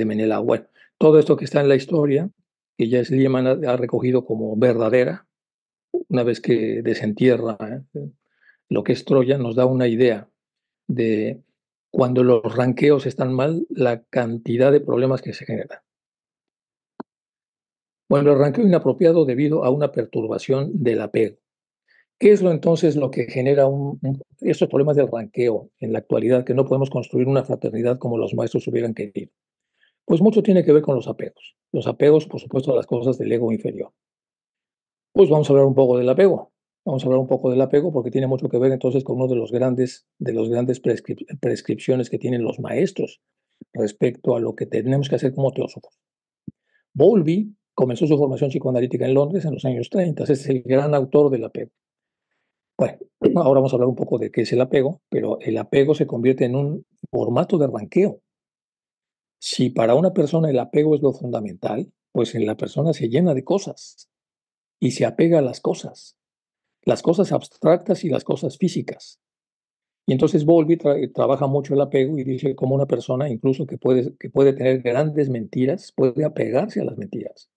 Menelao. Bueno, todo esto que está en la historia, que ya Schliemann ha recogido como verdadera, una vez que desentierra lo que es Troya, nos da una idea de cuando los ranqueos están mal, la cantidad de problemas que se generan. Bueno, el ranqueo inapropiado debido a una perturbación del apego. ¿Qué es entonces lo que genera estos problemas del ranqueo en la actualidad, que no podemos construir una fraternidad como los maestros hubieran querido? Pues mucho tiene que ver con los apegos. Los apegos, por supuesto, a las cosas del ego inferior. Pues vamos a hablar un poco del apego. Vamos a hablar un poco del apego porque tiene mucho que ver entonces con uno de los grandes prescripciones que tienen los maestros respecto a lo que tenemos que hacer como teósofos. Bowlby comenzó su formación psicoanalítica en Londres en los años 30. Es el gran autor del apego. Bueno, ahora vamos a hablar un poco de qué es el apego, pero el apego se convierte en un formato de ranqueo. Si para una persona el apego es lo fundamental, pues en la persona se llena de cosas y se apega a las cosas abstractas y las cosas físicas. Y entonces Bowlby trabaja mucho el apego y dice como una persona incluso que puede tener grandes mentiras, puede apegarse a las mentiras.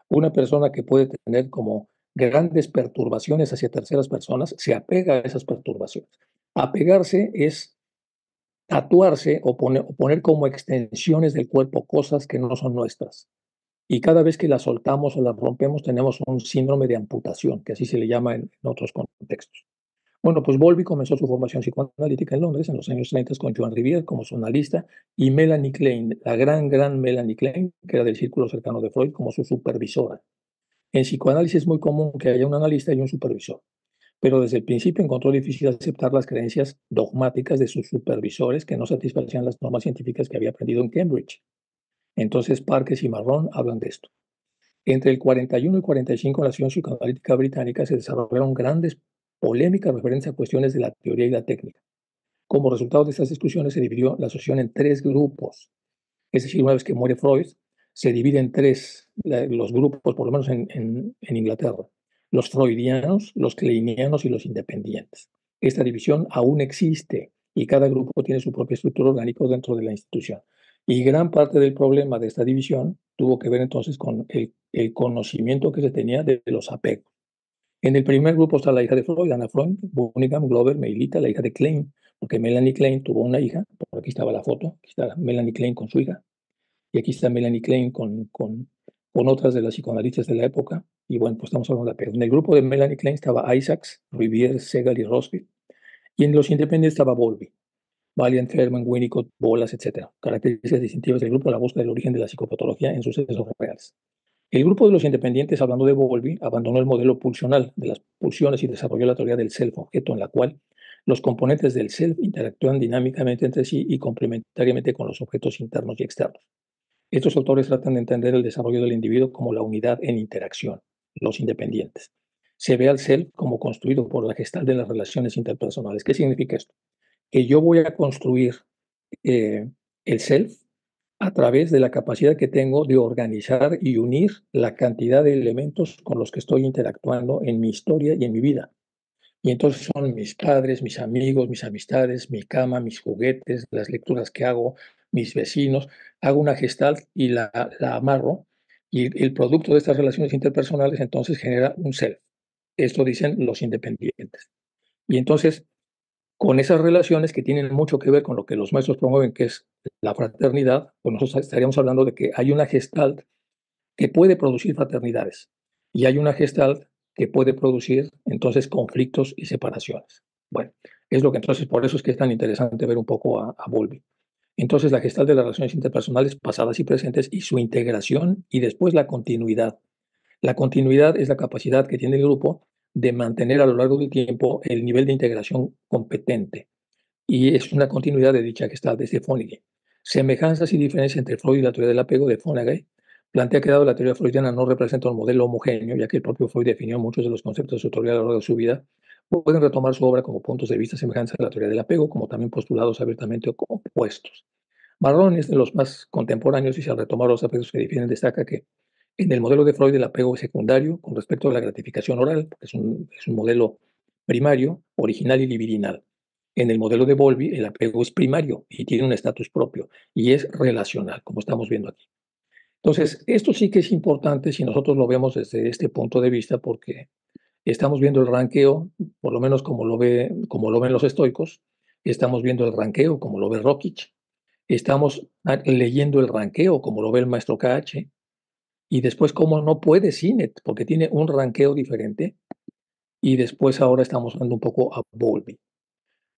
Una persona que puede tener como grandes perturbaciones hacia terceras personas, se apega a esas perturbaciones. Apegarse es tatuarse o poner como extensiones del cuerpo cosas que no son nuestras. Y cada vez que las soltamos o las rompemos, tenemos un síndrome de amputación, que así se le llama en otros contextos. Bueno, pues Bowlby comenzó su formación psicoanalítica en Londres en los años 30 con Joan Rivière como su analista y Melanie Klein, la gran Melanie Klein, que era del círculo cercano de Freud, como su supervisora. En psicoanálisis es muy común que haya un analista y un supervisor, pero desde el principio encontró difícil aceptar las creencias dogmáticas de sus supervisores que no satisfacían las normas científicas que había aprendido en Cambridge. Entonces Parkes y Marrón hablan de esto. Entre el 41 y 45 en la Asociación Psicoanalítica Británica se desarrollaron grandes polémicas referentes a cuestiones de la teoría y la técnica. Como resultado de estas discusiones se dividió la asociación en tres grupos. Es decir, una vez que muere Freud, se divide en tres los grupos, por lo menos en Inglaterra. Los freudianos, los kleinianos y los independientes. Esta división aún existe y cada grupo tiene su propia estructura orgánica dentro de la institución. Y gran parte del problema de esta división tuvo que ver entonces con el conocimiento que se tenía de los apegos. En el primer grupo está la hija de Freud, Anna Freud, Bunningham, Glover, Meilita, la hija de Klein, porque Melanie Klein tuvo una hija, por aquí estaba la foto, aquí está Melanie Klein con su hija, y aquí está Melanie Klein con otras de las psicoanalistas de la época, y bueno, pues estamos hablando de apego. En el grupo de Melanie Klein estaba Isaacs, Rivière, Segal y Rosfield, y en los independientes estaba Bowlby. Valiant, Fairman, Winnicott, Bolas, etc. Características distintivas del grupo, la búsqueda del origen de la psicopatología en sucesos reales. El grupo de los independientes, hablando de Bowlby, abandonó el modelo pulsional de las pulsiones y desarrolló la teoría del self-objeto, en la cual los componentes del self interactúan dinámicamente entre sí y complementariamente con los objetos internos y externos. Estos autores tratan de entender el desarrollo del individuo como la unidad en interacción, los independientes. Se ve al self como construido por la gestal de las relaciones interpersonales. ¿Qué significa esto? Que yo voy a construir eh, el self a través de la capacidad que tengo de organizar y unir la cantidad de elementos con los que estoy interactuando en mi historia y en mi vida. Y entonces son mis padres, mis amigos, mis amistades, mi cama, mis juguetes, las lecturas que hago, mis vecinos. Hago una gestalt y la amarro, y el producto de estas relaciones interpersonales entonces genera un self. Esto dicen los independientes. Y entonces, con esas relaciones que tienen mucho que ver con lo que los maestros promueven, que es la fraternidad, pues nosotros estaríamos hablando de que hay una gestalt que puede producir fraternidades y hay una gestalt que puede producir entonces conflictos y separaciones. Bueno, es lo que entonces, por eso es que es tan interesante ver un poco a Bowlby. Entonces, la gestalt de las relaciones interpersonales pasadas y presentes y su integración y después la continuidad. La continuidad es la capacidad que tiene el grupo de mantener a lo largo del tiempo el nivel de integración competente, y es una continuidad de dicha gestalt desde Fonagy. Semejanzas y diferencias entre Freud y la teoría del apego de Fonagy plantea que, dado la teoría freudiana no representa un modelo homogéneo, ya que el propio Freud definió muchos de los conceptos de su teoría a lo largo de su vida, pueden retomar su obra como puntos de vista semejantes a la teoría del apego, como también postulados abiertamente opuestos. Marrón es de los más contemporáneos, y al retomar los aspectos que difieren destaca que en el modelo de Freud el apego es secundario con respecto a la gratificación oral, porque es un modelo primario, original y libidinal. En el modelo de Bowlby el apego es primario y tiene un estatus propio y es relacional, como estamos viendo aquí. Entonces, esto sí que es importante si nosotros lo vemos desde este punto de vista, porque estamos viendo el ranqueo, por lo menos como lo ven los estoicos, estamos viendo el ranqueo como lo ve Rockich, estamos leyendo el ranqueo como lo ve el maestro KH, y después cómo no puede Sinet, porque tiene un ranqueo diferente, y después ahora estamos hablando un poco a Bowlby.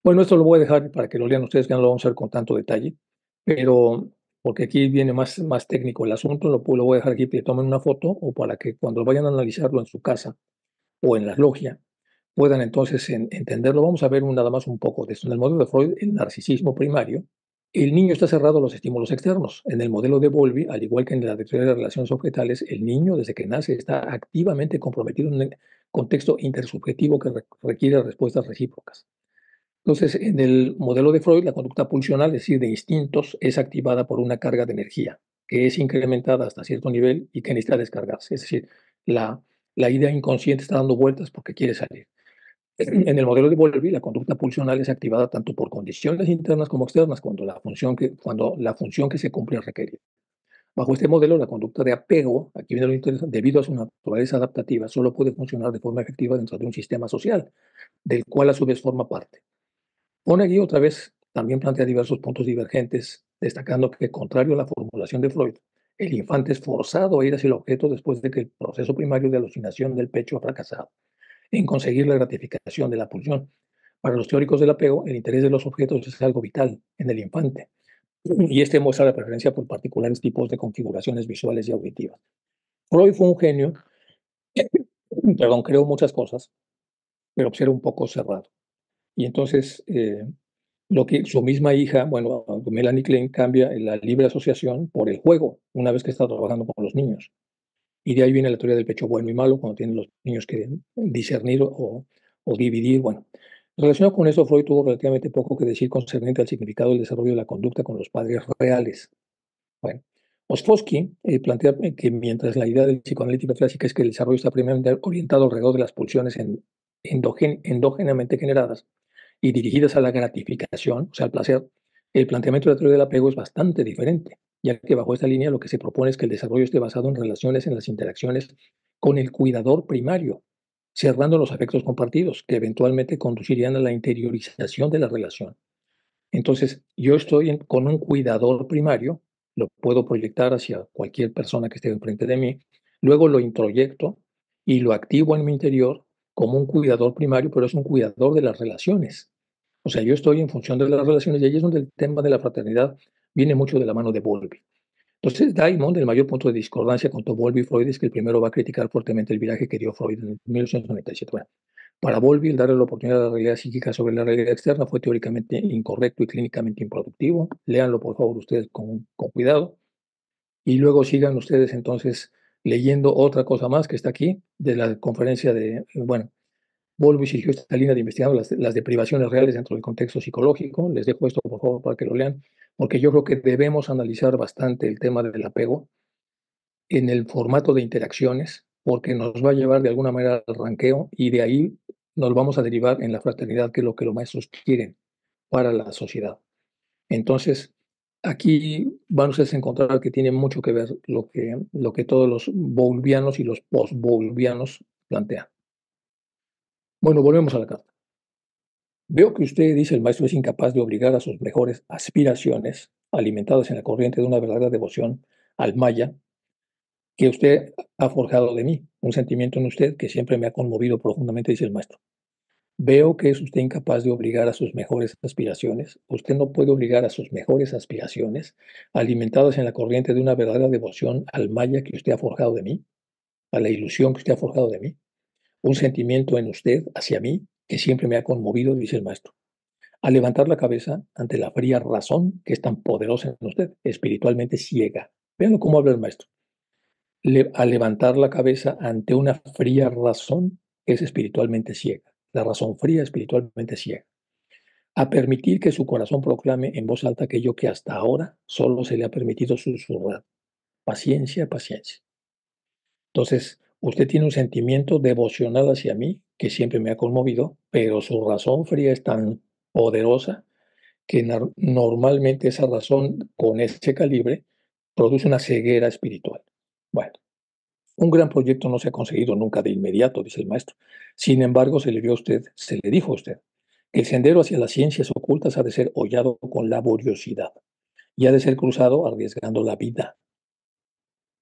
Bueno, esto lo voy a dejar para que lo lean ustedes, que no lo vamos a hacer con tanto detalle, pero porque aquí viene más técnico el asunto, lo voy a dejar aquí para que tomen una foto, o para que cuando vayan a analizarlo en su casa o en la logia, puedan entonces entenderlo. Vamos a ver nada más un poco de esto. En el modelo de Freud, el narcisismo primario, el niño está cerrado a los estímulos externos. En el modelo de Bowlby, al igual que en la teoría de relaciones objetales, el niño desde que nace está activamente comprometido en un contexto intersubjetivo que requiere respuestas recíprocas. Entonces, en el modelo de Freud, la conducta pulsional, es decir, de instintos, es activada por una carga de energía que es incrementada hasta cierto nivel y que necesita descargarse. Es decir, la idea inconsciente está dando vueltas porque quiere salir. En el modelo de Bowlby, la conducta pulsional es activada tanto por condiciones internas como externas, cuando la función que se cumple es requerida. Bajo este modelo, la conducta de apego, aquí viene lo interesante, debido a su naturaleza adaptativa, solo puede funcionar de forma efectiva dentro de un sistema social, del cual a su vez forma parte. Onegui otra vez también plantea diversos puntos divergentes, destacando que, contrario a la formulación de Freud, el infante es forzado a ir hacia el objeto después de que el proceso primario de alucinación del pecho ha fracasado en conseguir la gratificación de la pulsión. Para los teóricos del apego, el interés de los objetos es algo vital en el infante, y este muestra la preferencia por particulares tipos de configuraciones visuales y auditivas. Freud fue un genio, perdón, creó muchas cosas, pero pues era un poco cerrado. Y entonces, lo que su misma hija, bueno, Melanie Klein, cambia la libre asociación por el juego, una vez que está trabajando con los niños. Y de ahí viene la teoría del pecho bueno y malo, cuando tienen los niños que discernir o dividir. Bueno, relacionado con eso, Freud tuvo relativamente poco que decir concerniente al significado del desarrollo de la conducta con los padres reales. Bueno, Ostrowski plantea que mientras la idea del psicoanalítica clásica es que el desarrollo está primeramente orientado alrededor de las pulsiones endógenamente generadas y dirigidas a la gratificación, o sea, al placer, el planteamiento de la teoría del apego es bastante diferente, ya que bajo esta línea lo que se propone es que el desarrollo esté basado en relaciones, en las interacciones con el cuidador primario, cerrando los afectos compartidos, que eventualmente conducirían a la interiorización de la relación. Entonces, yo estoy con un cuidador primario, lo puedo proyectar hacia cualquier persona que esté enfrente de mí, luego lo introyecto y lo activo en mi interior como un cuidador primario, pero es un cuidador de las relaciones. O sea, yo estoy en función de las relaciones y ahí es donde el tema de la fraternidad viene mucho de la mano de Bowlby. Entonces, Diamond, el mayor punto de discordancia con Bowlby y Freud es que el primero va a criticar fuertemente el viraje que dio Freud en 1897. Bueno, para Bowlby, el darle la oportunidad a la realidad psíquica sobre la realidad externa fue teóricamente incorrecto y clínicamente improductivo. Léanlo, por favor, ustedes con cuidado. Y luego sigan ustedes entonces leyendo otra cosa más que está aquí, de la conferencia de, bueno, Bowlby siguió esta línea de investigando las deprivaciones reales dentro del contexto psicológico. Les dejo esto, por favor, para que lo lean, porque yo creo que debemos analizar bastante el tema del apego en el formato de interacciones, porque nos va a llevar de alguna manera al ranqueo y de ahí nos vamos a derivar en la fraternidad, que es lo que los maestros quieren para la sociedad. Entonces, aquí van ustedes a encontrar que tiene mucho que ver lo que todos los bowlbianos y los post-bowlbianos plantean. Bueno, volvemos a la carta. Veo que usted, dice el maestro, es incapaz de obligar a sus mejores aspiraciones, alimentadas en la corriente de una verdadera devoción al Maya, que usted ha forjado de mí, un sentimiento en usted que siempre me ha conmovido profundamente, dice el maestro. Veo que es usted incapaz de obligar a sus mejores aspiraciones. Usted no puede obligar a sus mejores aspiraciones, alimentadas en la corriente de una verdadera devoción al Maya que usted ha forjado de mí, a la ilusión que usted ha forjado de mí, un sentimiento en usted hacia mí que siempre me ha conmovido, dice el maestro. A levantar la cabeza ante la fría razón que es tan poderosa en usted, espiritualmente ciega. Vean cómo habla el maestro. A levantar la cabeza ante una fría razón que es espiritualmente ciega. La razón fría espiritualmente ciega. A permitir que su corazón proclame en voz alta aquello que hasta ahora solo se le ha permitido susurrar. Paciencia, paciencia. Entonces, usted tiene un sentimiento devocional hacia mí que siempre me ha conmovido, pero su razón fría es tan poderosa que normalmente esa razón con ese calibre produce una ceguera espiritual. Bueno, un gran proyecto no se ha conseguido nunca de inmediato, dice el maestro. Sin embargo, se le dijo a usted, que el sendero hacia las ciencias ocultas ha de ser hollado con laboriosidad y ha de ser cruzado arriesgando la vida.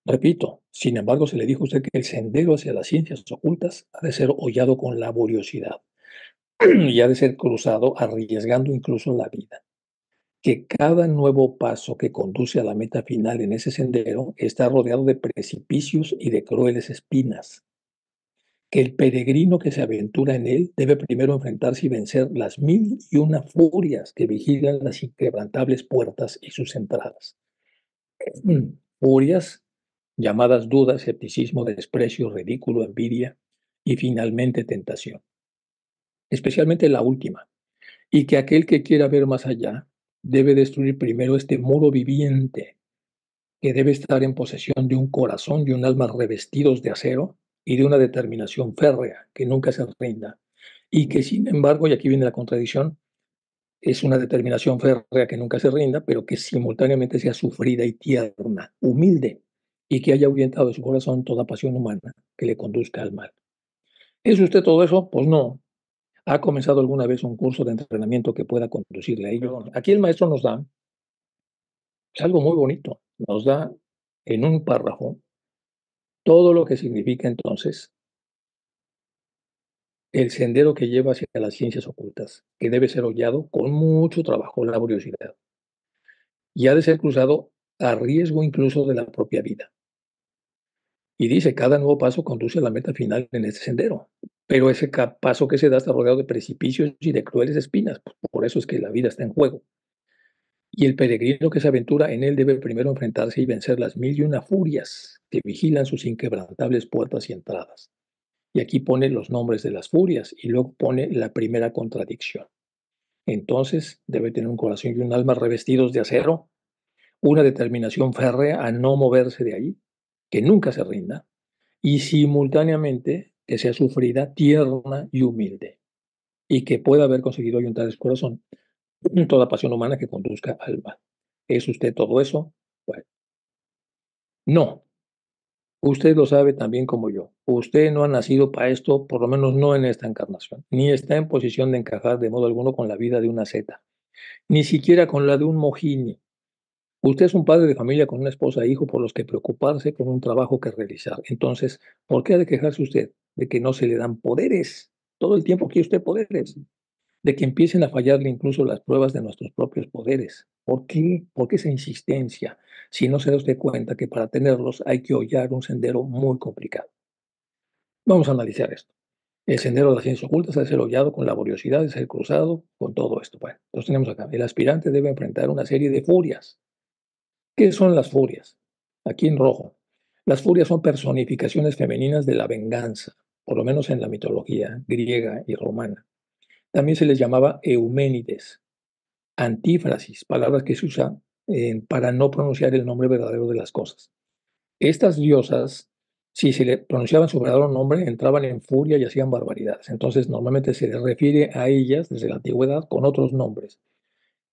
Repito, sin embargo, se le dijo a usted que el sendero hacia las ciencias ocultas ha de ser hollado con laboriosidad y ha de ser cruzado arriesgando incluso la vida. Que cada nuevo paso que conduce a la meta final en ese sendero está rodeado de precipicios y de crueles espinas, que el peregrino que se aventura en él debe primero enfrentarse y vencer las 1001 furias que vigilan las inquebrantables puertas y sus entradas. Furias llamadas duda, escepticismo, desprecio, ridículo, envidia y finalmente tentación. Especialmente la última, y que aquel que quiera ver más allá debe destruir primero este muro viviente, que debe estar en posesión de un corazón y un alma revestidos de acero y de una determinación férrea que nunca se rinda, y que sin embargo, y aquí viene la contradicción, es una determinación férrea que nunca se rinda, pero que simultáneamente sea sufrida y tierna, humilde, y que haya ahuyentado de su corazón toda pasión humana que le conduzca al mal. ¿Es usted todo eso? Pues no. ¿Ha comenzado alguna vez un curso de entrenamiento que pueda conducirle a ello? Aquí el maestro nos da, es algo muy bonito, nos da en un párrafo todo lo que significa entonces el sendero que lleva hacia las ciencias ocultas, que debe ser hollado con mucho trabajo, laboriosidad, y ha de ser cruzado a riesgo incluso de la propia vida. Y dice, cada nuevo paso conduce a la meta final en este sendero, pero ese paso que se da está rodeado de precipicios y de crueles espinas, por eso es que la vida está en juego. Y el peregrino que se aventura en él debe primero enfrentarse y vencer las 1001 furias que vigilan sus inquebrantables puertas y entradas. Y aquí pone los nombres de las furias y luego pone la primera contradicción. Entonces debe tener un corazón y un alma revestidos de acero, una determinación férrea a no moverse de ahí, que nunca se rinda, y simultáneamente que sea sufrida, tierna y humilde, y que pueda haber conseguido ayuntar su corazón toda pasión humana que conduzca al mal. ¿Es usted todo eso? Bueno, no. Usted lo sabe también como yo. Usted no ha nacido para esto, por lo menos no en esta encarnación, ni está en posición de encajar de modo alguno con la vida de una zeta, ni siquiera con la de un mojini. Usted es un padre de familia con una esposa e hijo por los que preocuparse, con un trabajo que realizar. Entonces, ¿por qué ha de quejarse usted de que no se le dan poderes? Todo el tiempo quiere usted poderes. de que empiecen a fallarle incluso las pruebas de nuestros propios poderes. ¿Por qué? ¿Por qué esa insistencia? Si no se da usted cuenta que para tenerlos hay que hollar un sendero muy complicado. Vamos a analizar esto. El sendero de las ciencias ocultas ha de ser hollado con laboriosidad, de ser cruzado con todo esto. Bueno, entonces tenemos acá. El aspirante debe enfrentar una serie de furias. ¿Qué son las furias? Aquí en rojo. Las furias son personificaciones femeninas de la venganza, por lo menos en la mitología griega y romana. También se les llamaba euménides, antífrasis, palabras que se usan para no pronunciar el nombre verdadero de las cosas. Estas diosas, si se le pronunciaban su verdadero nombre, entraban en furia y hacían barbaridades. Entonces, normalmente se les refiere a ellas desde la antigüedad con otros nombres.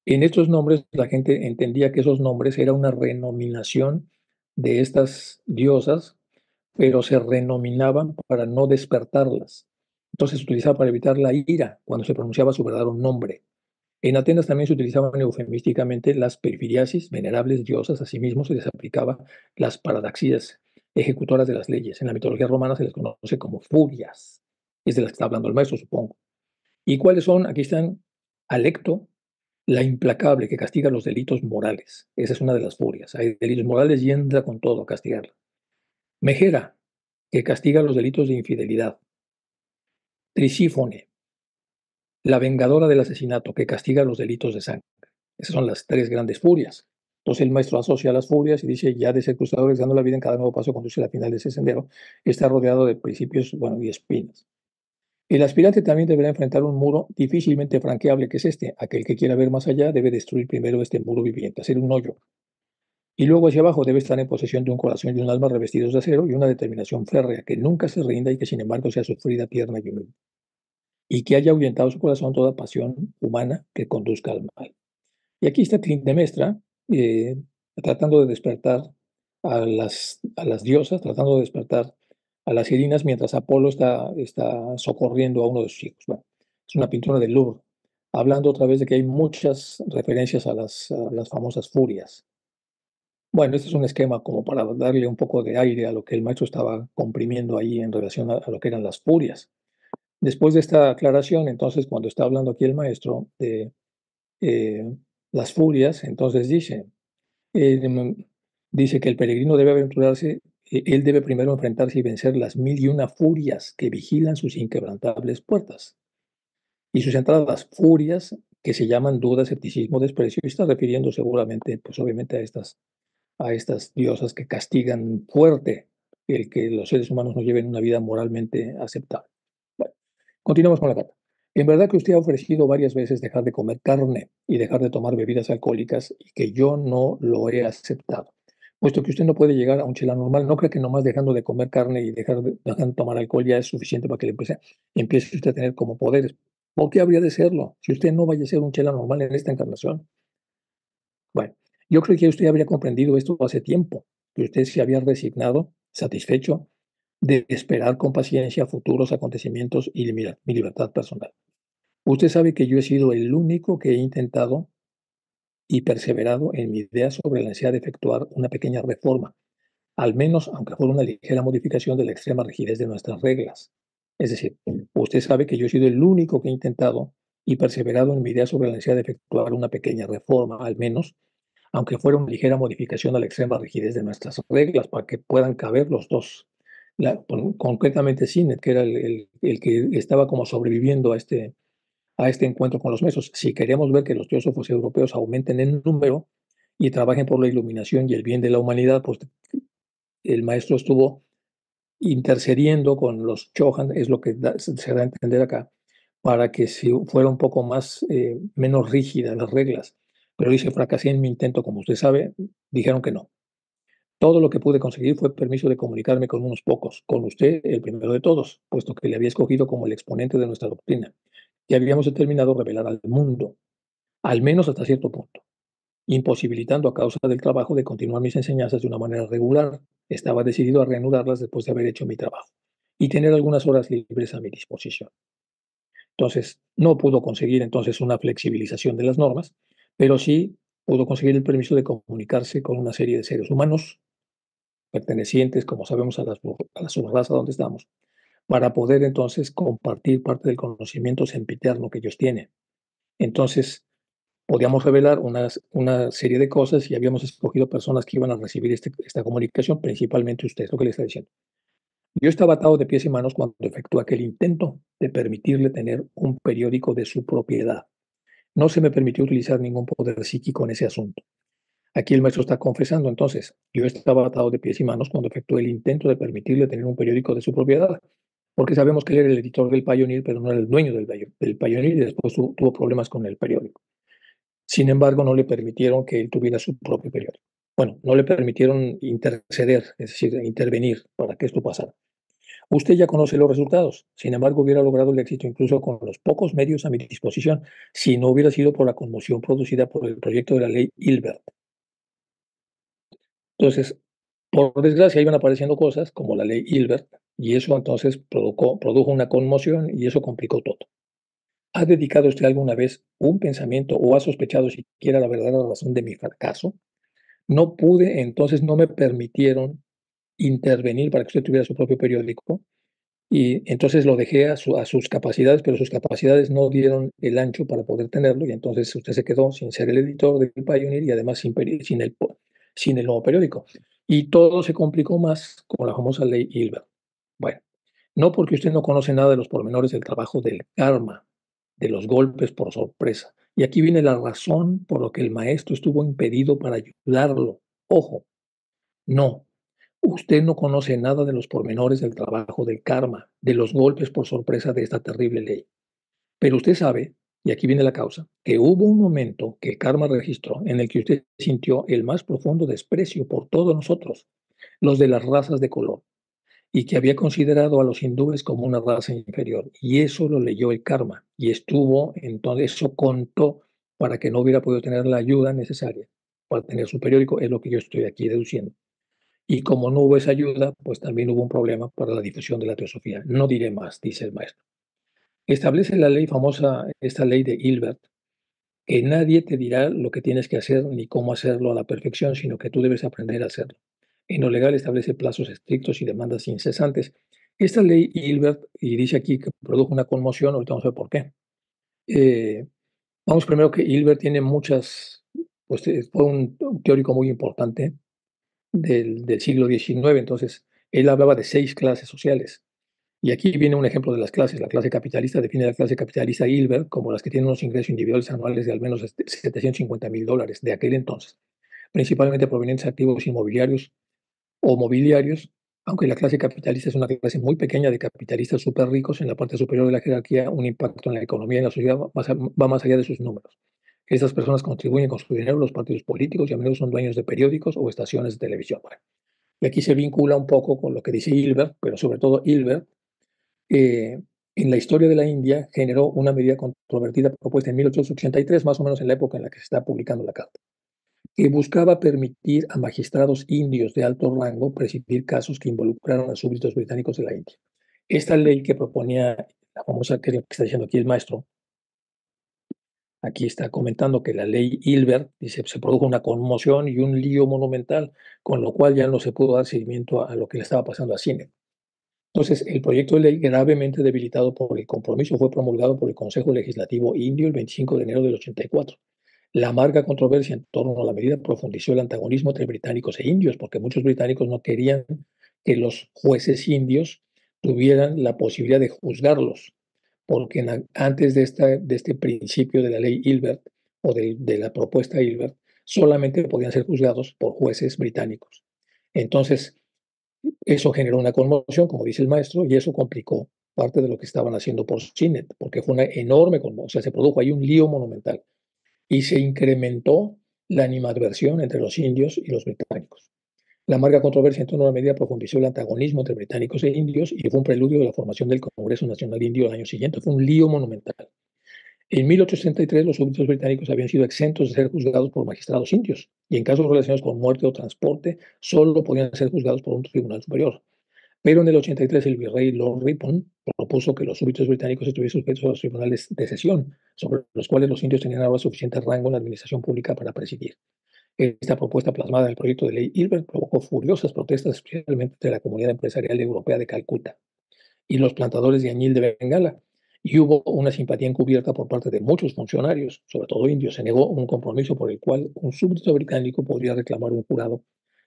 En estos nombres, la gente entendía que esos nombres era una renominación de estas diosas, pero se renominaban para no despertarlas. Entonces se utilizaba para evitar la ira cuando se pronunciaba su verdadero nombre. En Atenas también se utilizaban eufemísticamente las perfiriasis, venerables diosas, asimismo se les aplicaba las paradaxías, ejecutoras de las leyes. En la mitología romana se les conoce como furias, es de las que está hablando el maestro, supongo. ¿Y cuáles son? Aquí están Alecto, la implacable que castiga los delitos morales. Esa es una de las furias. Hay delitos morales y entra con todo a castigarla. Megera, que castiga los delitos de infidelidad. Trisífone, la vengadora del asesinato, que castiga los delitos de sangre. Esas son las tres grandes furias. Entonces el maestro asocia las furias y dice, ya de ser cruzadores, dando la vida en cada nuevo paso, conduce a la final de ese sendero, está rodeado de principios, bueno, y espinas. El aspirante también deberá enfrentar un muro difícilmente franqueable, que es este. Aquel que quiera ver más allá debe destruir primero este muro viviente, hacer un hoyo. Y luego hacia abajo debe estar en posesión de un corazón y un alma revestidos de acero y una determinación férrea que nunca se rinda y que sin embargo sea sufrida, tierna y humilde. Y que haya ahuyentado su corazón toda pasión humana que conduzca al mal. Y aquí está Clitemnestra eh, tratando de despertar a las diosas, tratando de despertar a las Irinas mientras Apolo está socorriendo a uno de sus hijos. Bueno, es una pintura de Louvre, hablando otra vez de que hay muchas referencias a las famosas furias. Bueno, este es un esquema como para darle un poco de aire a lo que el maestro estaba comprimiendo ahí en relación a lo que eran las furias. Después de esta aclaración, entonces, cuando está hablando aquí el maestro de eh, las furias, entonces eh, dice que el peregrino debe aventurarse, él debe primero enfrentarse y vencer las 1001 furias que vigilan sus inquebrantables puertas. Y sus entradas furias, que se llaman duda, escepticismo, desprecio, y está refiriendo seguramente, pues obviamente a estas diosas que castigan fuerte el que los seres humanos no lleven una vida moralmente aceptable. Bueno, continuamos con la carta. En verdad que usted ha ofrecido varias veces dejar de comer carne y dejar de tomar bebidas alcohólicas y que yo no lo he aceptado. Puesto que usted no puede llegar a un chela normal, no cree que nomás dejando de comer carne y dejando de tomar alcohol ya es suficiente para que empiece usted a tener como poderes. ¿Por qué habría de serlo? Si usted no vaya a ser un chela normal en esta encarnación. Bueno, yo creo que usted habría comprendido esto hace tiempo, que usted se había resignado, satisfecho de esperar con paciencia futuros acontecimientos y mi libertad personal. Usted sabe que yo he sido el único que he intentado y perseverado en mi idea sobre la necesidad de efectuar una pequeña reforma, al menos aunque fuera una ligera modificación de la extrema rigidez de nuestras reglas. Es decir, usted sabe que yo he sido el único que he intentado y perseverado en mi idea sobre la necesidad de efectuar una pequeña reforma, al menos aunque fuera una ligera modificación a la extrema rigidez de nuestras reglas para que puedan caber los dos. Concretamente Sinet, que era el que estaba como sobreviviendo a este encuentro con los mesos. Si queremos ver que los teósofos europeos aumenten en número y trabajen por la iluminación y el bien de la humanidad, pues el maestro estuvo intercediendo con los Chohan, es lo que se da a entender acá, para que si fuera un poco más, menos rígidas las reglas. Pero dice, fracasé en mi intento, como usted sabe, dijeron que no. Todo lo que pude conseguir fue permiso de comunicarme con unos pocos, con usted el primero de todos, puesto que le había escogido como el exponente de nuestra doctrina, y habíamos determinado revelar al mundo, al menos hasta cierto punto, imposibilitando a causa del trabajo de continuar mis enseñanzas de una manera regular. Estaba decidido a reanudarlas después de haber hecho mi trabajo y tener algunas horas libres a mi disposición. Entonces, no pudo conseguir entonces una flexibilización de las normas, pero sí pudo conseguir el permiso de comunicarse con una serie de seres humanos pertenecientes, como sabemos, a la subraza donde estamos, para poder entonces compartir parte del conocimiento sempiterno que ellos tienen. Entonces, podíamos revelar una serie de cosas y habíamos escogido personas que iban a recibir esta comunicación, principalmente usted, es lo que le está diciendo. Yo estaba atado de pies y manos cuando efectué aquel intento de permitirle tener un periódico de su propiedad. No se me permitió utilizar ningún poder psíquico en ese asunto. Aquí el maestro está confesando, entonces, yo estaba atado de pies y manos cuando efectué el intento de permitirle tener un periódico de su propiedad, porque sabemos que él era el editor del Pioneer, pero no era el dueño del Pioneer y después tuvo problemas con el periódico. Sin embargo, no le permitieron que él tuviera su propio periódico. Bueno, no le permitieron interceder, es decir, intervenir para que esto pasara. Usted ya conoce los resultados. Sin embargo, hubiera logrado el éxito incluso con los pocos medios a mi disposición si no hubiera sido por la conmoción producida por el proyecto de la ley Hilbert. Entonces, por desgracia, iban apareciendo cosas como la ley Hilbert y eso entonces produjo una conmoción y eso complicó todo. ¿Ha dedicado usted alguna vez un pensamiento o ha sospechado siquiera la verdadera razón de mi fracaso? No pude, entonces no me permitieron intervenir para que usted tuviera su propio periódico y entonces lo dejé a sus capacidades, pero sus capacidades no dieron el ancho para poder tenerlo y entonces usted se quedó sin ser el editor del Pioneer y además sin el nuevo periódico. Y todo se complicó más con la famosa ley Hilbert. Bueno, no porque usted no conoce nada de los pormenores del trabajo del karma, de los golpes por sorpresa. Y aquí viene la razón por lo que el maestro estuvo impedido para ayudarlo. Ojo, no, usted no conoce nada de los pormenores del trabajo del karma, de los golpes por sorpresa de esta terrible ley. Pero usted sabe, y aquí viene la causa, que hubo un momento que el karma registró en el que usted sintió el más profundo desprecio por todos nosotros, los de las razas de color, y que había considerado a los hindúes como una raza inferior. Y eso lo leyó el karma, y estuvo, entonces eso contó para que no hubiera podido tener la ayuda necesaria para tener su periódico, es lo que yo estoy aquí deduciendo. Y como no hubo esa ayuda, pues también hubo un problema para la difusión de la teosofía. No diré más, dice el maestro. Establece la ley famosa, esta ley de Hilbert, que nadie te dirá lo que tienes que hacer ni cómo hacerlo a la perfección, sino que tú debes aprender a hacerlo. En lo legal establece plazos estrictos y demandas incesantes. Esta ley Hilbert, y dice aquí que produjo una conmoción, ahorita vamos a ver por qué. Eh, Vamos primero que Hilbert tiene muchas, pues fue un teórico muy importante del siglo XIX. Entonces, él hablaba de 6 clases sociales. Y aquí viene un ejemplo de las clases. La clase capitalista define la clase capitalista Hilbert como las que tienen unos ingresos individuales anuales de al menos $750,000 de aquel entonces, principalmente provenientes de activos inmobiliarios o mobiliarios, aunque la clase capitalista es una clase muy pequeña de capitalistas súper ricos en la parte superior de la jerarquía, un impacto en la economía y en la sociedad va más allá de sus números. Estas personas contribuyen con su dinero a los partidos políticos y a menudo son dueños de periódicos o estaciones de televisión. Bueno, y aquí se vincula un poco con lo que dice Hilbert, pero sobre todo Hilbert, eh, en la historia de la India generó una medida controvertida propuesta en 1883, más o menos en la época en la que se está publicando la carta, que buscaba permitir a magistrados indios de alto rango presidir casos que involucraron a súbditos británicos de la India. Esta ley que proponía, la famosa que está diciendo aquí el maestro, aquí está comentando que la ley Hilbert, dice, se produjo una conmoción y un lío monumental, con lo cual ya no se pudo dar seguimiento a lo que le estaba pasando a Cine. Entonces, el proyecto de ley, gravemente debilitado por el compromiso, fue promulgado por el Consejo Legislativo Indio el 25 de enero del 84. La amarga controversia en torno a la medida profundizó el antagonismo entre británicos e indios, porque muchos británicos no querían que los jueces indios tuvieran la posibilidad de juzgarlos, porque antes de este principio de la ley Hilbert o de la propuesta Hilbert, solamente podían ser juzgados por jueces británicos. Entonces, eso generó una conmoción, como dice el maestro, y eso complicó parte de lo que estaban haciendo por CINET, porque fue una enorme conmoción, o sea, se produjo ahí un lío monumental y se incrementó la animadversión entre los indios y los británicos. La amarga controversia en torno a la medida profundizó el antagonismo entre británicos e indios y fue un preludio de la formación del Congreso Nacional Indio el año siguiente. Fue un lío monumental. En 1863 los súbditos británicos habían sido exentos de ser juzgados por magistrados indios y en casos relacionados con muerte o transporte solo podían ser juzgados por un tribunal superior. Pero en el 83 el virrey Lord Ripon propuso que los súbditos británicos estuvieran sujetos a los tribunales de sesión, sobre los cuales los indios tenían ahora suficiente rango en la administración pública para presidir. Esta propuesta plasmada en el proyecto de ley Hilbert provocó furiosas protestas, especialmente de la comunidad empresarial europea de Calcuta y los plantadores de añil de Bengala. y hubo una simpatía encubierta por parte de muchos funcionarios, sobre todo indios. Se negó un compromiso por el cual un súbdito británico podría reclamar un jurado,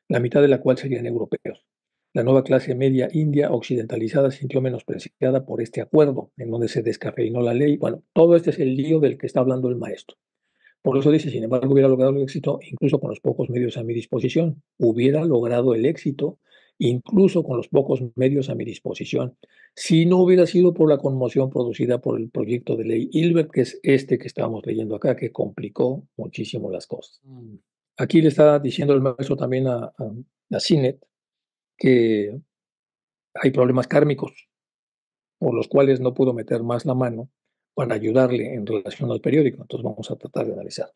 la mitad de la cual serían europeos. La nueva clase media india occidentalizada se sintió menospreciada por este acuerdo, en donde se descafeinó la ley. Bueno, todo este es el lío del que está hablando el maestro. Por eso dice, sin embargo, hubiera logrado el éxito incluso con los pocos medios a mi disposición. Hubiera logrado el éxito incluso con los pocos medios a mi disposición, si no hubiera sido por la conmoción producida por el proyecto de ley Hilbert, que es este que estábamos leyendo acá, que complicó muchísimo las cosas. Aquí le está diciendo el maestro también a Sinet que hay problemas kármicos por los cuales no pudo meter más la mano para ayudarle en relación al periódico. Entonces vamos a tratar de analizar.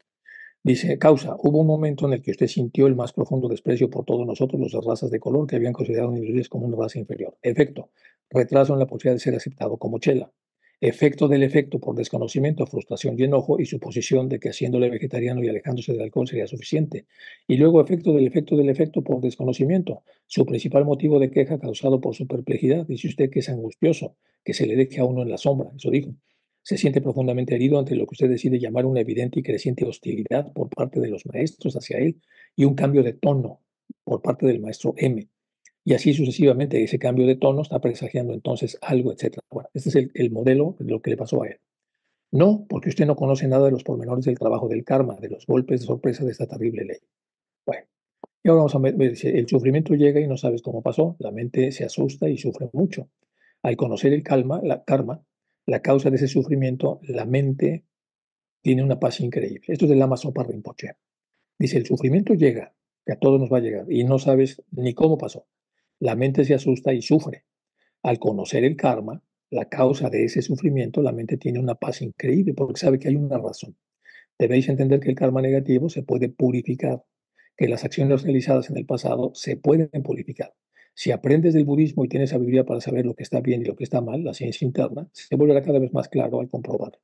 Dice, causa, hubo un momento en el que usted sintió el más profundo desprecio por todos nosotros, los de razas de color que habían considerado individuos como una raza inferior. Efecto, retraso en la posibilidad de ser aceptado como chela. Efecto del efecto por desconocimiento, frustración y enojo y suposición de que haciéndole vegetariano y alejándose del alcohol sería suficiente. Y luego efecto del efecto por desconocimiento, su principal motivo de queja causado por su perplejidad. Dice usted que es angustioso, que se le deje a uno en la sombra, eso dijo. Se siente profundamente herido ante lo que usted decide llamar una evidente y creciente hostilidad por parte de los maestros hacia él y un cambio de tono por parte del maestro M. Y así sucesivamente, ese cambio de tono está presagiando entonces algo, etcétera. Bueno, este es el modelo de lo que le pasó a él. No, porque usted no conoce nada de los pormenores del trabajo del karma, de los golpes de sorpresa de esta terrible ley. Bueno, y ahora vamos a ver, dice, el sufrimiento llega y no sabes cómo pasó, la mente se asusta y sufre mucho. Al conocer el karma, la causa de ese sufrimiento, la mente tiene una paz increíble. Esto es del Lama Zopa Rinpoche. Dice, el sufrimiento llega, que a todos nos va a llegar, y no sabes ni cómo pasó. La mente se asusta y sufre. Al conocer el karma, la causa de ese sufrimiento, la mente tiene una paz increíble porque sabe que hay una razón. Debéis entender que el karma negativo se puede purificar, que las acciones realizadas en el pasado se pueden purificar. Si aprendes del budismo y tienes sabiduría para saber lo que está bien y lo que está mal, la ciencia interna, se volverá cada vez más claro al comprobar.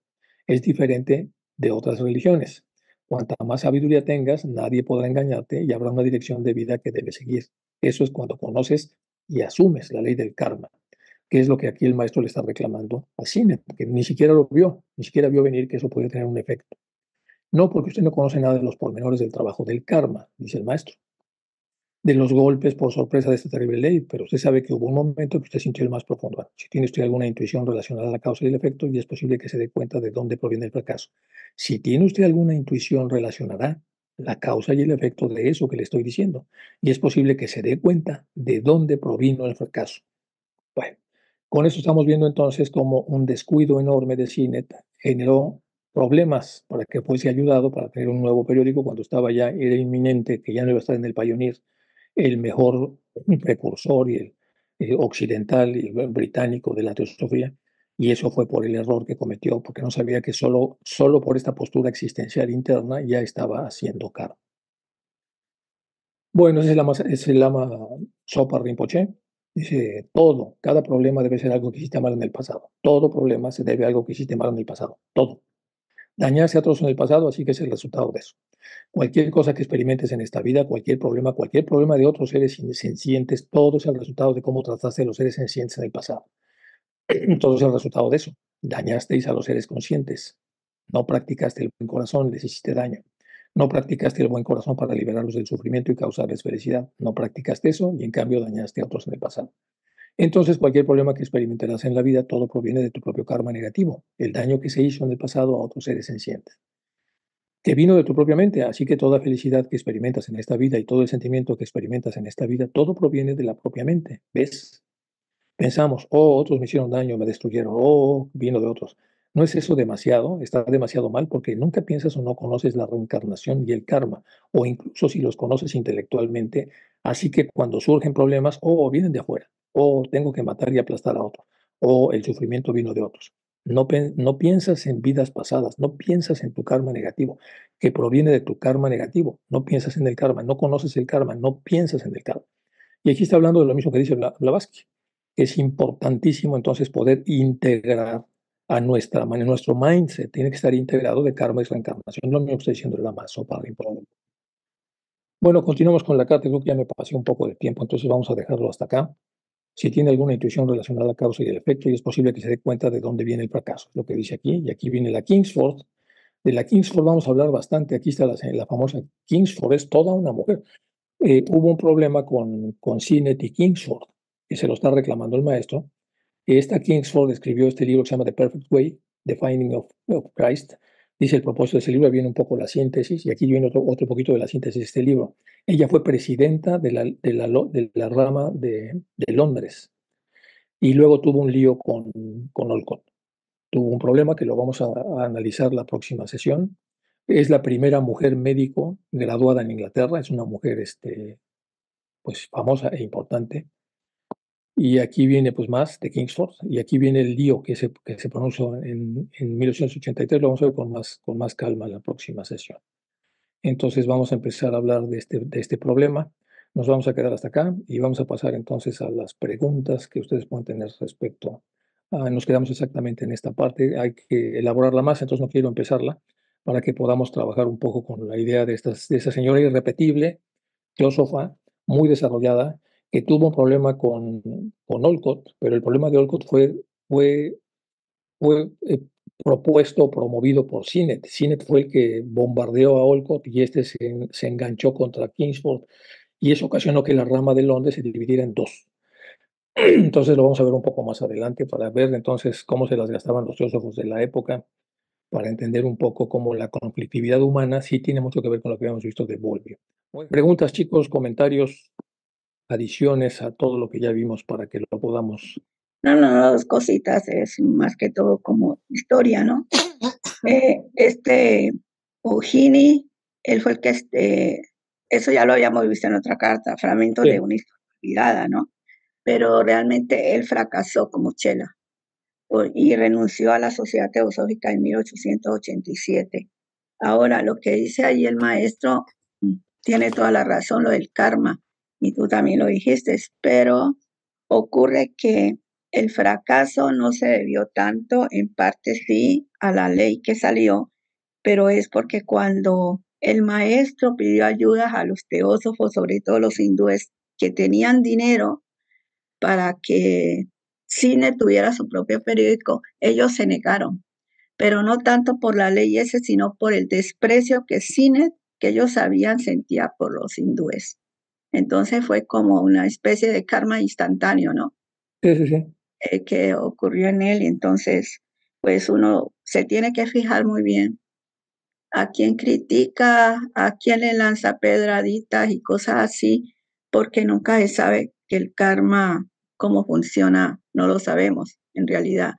Es diferente de otras religiones. Cuanta más sabiduría tengas, nadie podrá engañarte y habrá una dirección de vida que debes seguir. Eso es cuando conoces y asumes la ley del karma, que es lo que aquí el maestro le está reclamando a Sinet, que ni siquiera lo vio, ni siquiera vio venir que eso podía tener un efecto. No, porque usted no conoce nada de los pormenores del trabajo del karma, dice el maestro, de los golpes por sorpresa de esta terrible ley, pero usted sabe que hubo un momento que usted sintió el más profundo. Bueno, si tiene usted alguna intuición relacionada a la causa y el efecto, y es posible que se dé cuenta de dónde proviene el fracaso. Si tiene usted alguna intuición relacionada la causa y el efecto de eso que le estoy diciendo, y es posible que se dé cuenta de dónde provino el fracaso. Bueno, con eso estamos viendo entonces cómo un descuido enorme de CINET generó problemas para que fuese ayudado para tener un nuevo periódico cuando estaba ya, era inminente que ya no iba a estar en el Pioneer, el mejor precursor y el occidental y el británico de la teosofía. Y eso fue por el error que cometió, porque no sabía que solo por esta postura existencial interna ya estaba haciendo caro. Bueno, es el Lama Zopa Rinpoche. Dice, todo, cada problema debe ser algo que hiciste mal en el pasado. Todo problema se debe a algo que hiciste mal en el pasado. Todo. Dañarse a otros en el pasado, así que es el resultado de eso. Cualquier cosa que experimentes en esta vida, cualquier problema de otros seres sencientes, todo es el resultado de cómo trataste a los seres sencientes en el pasado. Todo es el resultado de eso. Dañasteis a los seres conscientes. No practicaste el buen corazón, les hiciste daño. No practicaste el buen corazón para liberarlos del sufrimiento y causarles felicidad. No practicaste eso y en cambio dañaste a otros en el pasado. Entonces, cualquier problema que experimentarás en la vida, todo proviene de tu propio karma negativo, el daño que se hizo en el pasado a otros seres sencientes, que vino de tu propia mente. Así que toda felicidad que experimentas en esta vida y todo el sentimiento que experimentas en esta vida, todo proviene de la propia mente. ¿Ves? Pensamos, oh, otros me hicieron daño, me destruyeron, oh, vino de otros. ¿No es eso demasiado? Está demasiado mal porque nunca piensas o no conoces la reencarnación y el karma, o incluso si los conoces intelectualmente. Así que cuando surgen problemas, oh, vienen de afuera, oh, tengo que matar y aplastar a otro, oh, el sufrimiento vino de otros. No piensas en vidas pasadas, no piensas en tu karma negativo, que proviene de tu karma negativo. No piensas en el karma, no conoces el karma, no piensas en el karma. Y aquí está hablando de lo mismo que dice Blavatsky. Es importantísimo entonces poder integrar a nuestro mindset, tiene que estar integrado de karma y reencarnación. Lo mismo que está diciendo la Maso para importante. Bueno, continuamos con la carta, creo que ya me pasé un poco de tiempo, entonces vamos a dejarlo hasta acá. si tiene alguna intuición relacionada a la causa y el efecto, y es posible que se dé cuenta de dónde viene el fracaso, lo que dice aquí. Y aquí viene la Kingsford. De la Kingsford vamos a hablar bastante. Aquí está la famosa Kingsford, es toda una mujer. Hubo un problema con Sinet y Kingsford, que se lo está reclamando el maestro. Esta Kingsford escribió este libro que se llama The Perfect Way, The Finding of Christ. Dice el propósito de ese libro, viene un poco la síntesis, y aquí viene otro poquito de la síntesis de este libro. Ella fue presidenta de la rama de Londres y luego tuvo un lío con Olcott. Tuvo un problema que lo vamos a analizar la próxima sesión. Es la primera mujer médico graduada en Inglaterra, es una mujer pues, famosa e importante. Y aquí viene pues más de Kingsford, y aquí viene el lío que se pronunció en 1883, lo vamos a ver con más calma en la próxima sesión. Entonces vamos a empezar a hablar de este problema, nos vamos a quedar hasta acá y vamos a pasar entonces a las preguntas que ustedes puedan tener respecto nos quedamos exactamente en esta parte, hay que elaborarla más, entonces no quiero empezarla, para que podamos trabajar un poco con la idea de esa señora irrepetible, teósofa, muy desarrollada, que tuvo un problema con Olcott, pero el problema de Olcott fue propuesto o promovido por Sinet. Sinet fue el que bombardeó a Olcott y este se enganchó contra Kingsford y eso ocasionó que la rama de Londres se dividiera en dos. Entonces lo vamos a ver un poco más adelante para ver entonces cómo se las gastaban los teósofos de la época, para entender un poco cómo la conflictividad humana sí tiene mucho que ver con lo que habíamos visto de Bowlby. Preguntas, chicos, comentarios, adiciones a todo lo que ya vimos para que lo podamos. No, no, no, dos cositas, es más que todo como historia, ¿no? Ugini, él fue el que, eso ya lo habíamos visto en otra carta, fragmentos de Sí, una historia olvidada, ¿no? Pero realmente él fracasó como chela y renunció a la Sociedad Teosófica en 1887. Ahora, lo que dice ahí el maestro tiene toda la razón, lo del karma, y tú también lo dijiste, pero ocurre que el fracaso no se debió tanto, en parte sí, a la ley que salió, pero es porque cuando el maestro pidió ayuda a los teósofos, sobre todo los hindúes, que tenían dinero para que Cine tuviera su propio periódico, ellos se negaron, pero no tanto por la ley ese, sino por el desprecio que Cine, que ellos sabían, sentía por los hindúes. Entonces fue como una especie de karma instantáneo, ¿no? sí, sí, sí. Que ocurrió en él. Y entonces, pues uno se tiene que fijar muy bien a quién critica, a quién le lanza pedraditas y cosas así, porque nunca se sabe que el karma, cómo funciona, no lo sabemos en realidad.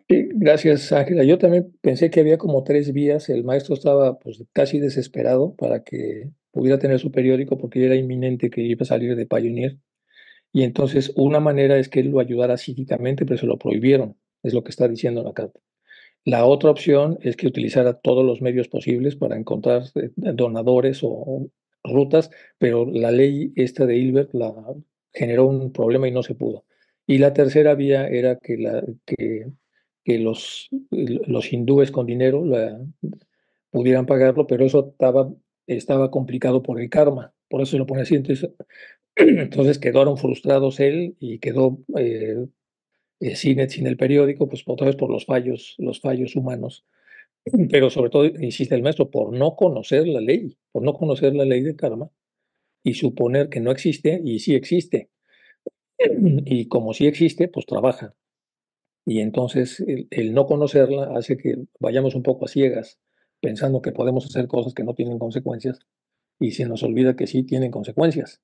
Sí, gracias, Ángela. Yo también pensé que había como tres vías. El maestro estaba pues casi desesperado para que pudiera tener su periódico porque era inminente que iba a salir de Pioneer. Y entonces una manera es que él lo ayudara psíquicamente, pero se lo prohibieron, es lo que está diciendo la carta. La otra opción es que utilizara todos los medios posibles para encontrar donadores o rutas, pero la ley esta de Hilbert generó un problema y no se pudo. Y la tercera vía era que los hindúes con dinero pudieran pagarlo, pero eso estaba complicado por el karma, por eso se lo pone así. Entonces quedaron frustrados él y quedó sin el periódico, pues otra vez por los fallos humanos, pero sobre todo, insiste el maestro, por no conocer la ley del karma y suponer que no existe y sí existe. Y como sí existe, pues trabaja. Y entonces el no conocerla hace que vayamos un poco a ciegas, pensando que podemos hacer cosas que no tienen consecuencias y se nos olvida que sí tienen consecuencias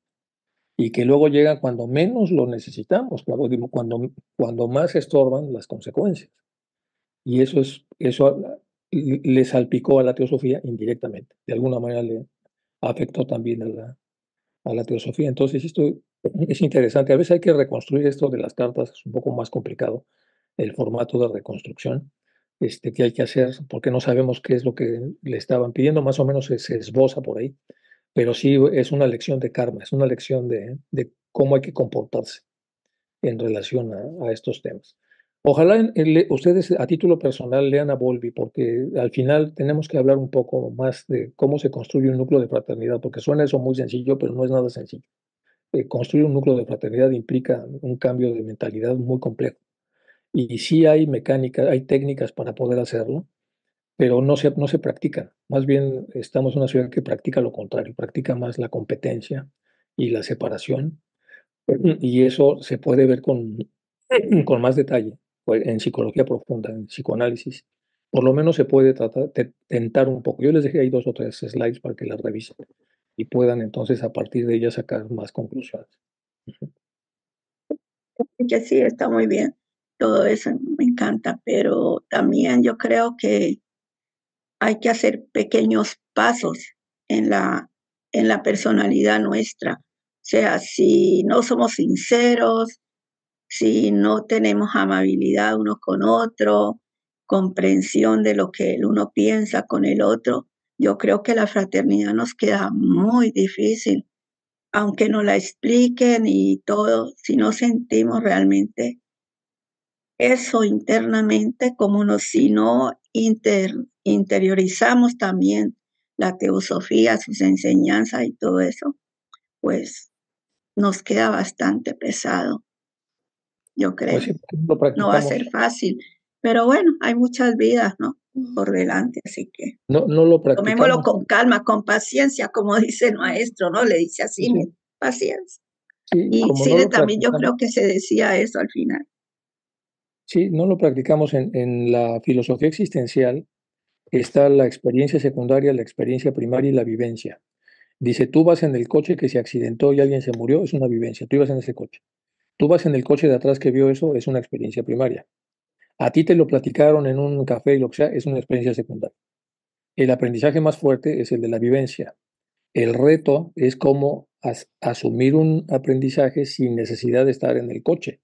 y que luego llegan cuando menos lo necesitamos, cuando más estorban las consecuencias. Y eso le salpicó a la teosofía indirectamente. De alguna manera le afectó también a la teosofía. Entonces, esto es interesante. A veces hay que reconstruir esto de las cartas, es un poco más complicado el formato de reconstrucción que hay que hacer, porque no sabemos qué es lo que le estaban pidiendo, más o menos se esboza por ahí, pero sí es una lección de karma, es una lección de cómo hay que comportarse en relación a estos temas. Ojalá ustedes a título personal lean a Bowlby, porque al final tenemos que hablar un poco más de cómo se construye un núcleo de fraternidad, porque suena eso muy sencillo, pero no es nada sencillo. construir un núcleo de fraternidad implica un cambio de mentalidad muy complejo. Y sí hay mecánica, hay técnicas para poder hacerlo, pero no se practican. Más bien estamos en una ciudad que practica lo contrario, practica más la competencia y la separación. Y eso se puede ver con más detalle pues, en psicología profunda, en psicoanálisis. Por lo menos se puede tratar, tentar un poco. Yo les dejé ahí 2 o 3 slides para que las revisen y puedan entonces a partir de ellas sacar más conclusiones. Que sí, está muy bien. Todo eso me encanta, pero también yo creo que hay que hacer pequeños pasos en la personalidad nuestra. O sea, si no somos sinceros, si no tenemos amabilidad uno con otro, comprensión de lo que el uno piensa con el otro, yo creo que la fraternidad nos queda muy difícil, aunque nos la expliquen y todo, si no sentimos realmente eso internamente, como si no interiorizamos también la teosofía, sus enseñanzas y todo eso, pues nos queda bastante pesado, yo Pues creo. sí, lo No va a ser practicamos, fácil, pero bueno, hay muchas vidas, ¿no? Por delante, así que no lo tomémoslo practicamos. con calma, con paciencia, como dice el maestro, ¿no? Le dice así, Sí, paciencia. sí, Y como no Cire lo también yo practicamos, creo que se decía eso al final. sí, no lo practicamos en la filosofía existencial, está la experiencia secundaria, la experiencia primaria y la vivencia. Dice, tú vas en el coche que se accidentó y alguien se murió, es una vivencia, tú ibas en ese coche. Tú vas en el coche de atrás que vio eso, es una experiencia primaria. A ti te lo platicaron en un café y lo que sea, es una experiencia secundaria. El aprendizaje más fuerte es el de la vivencia. El reto es cómo asumir un aprendizaje sin necesidad de estar en el coche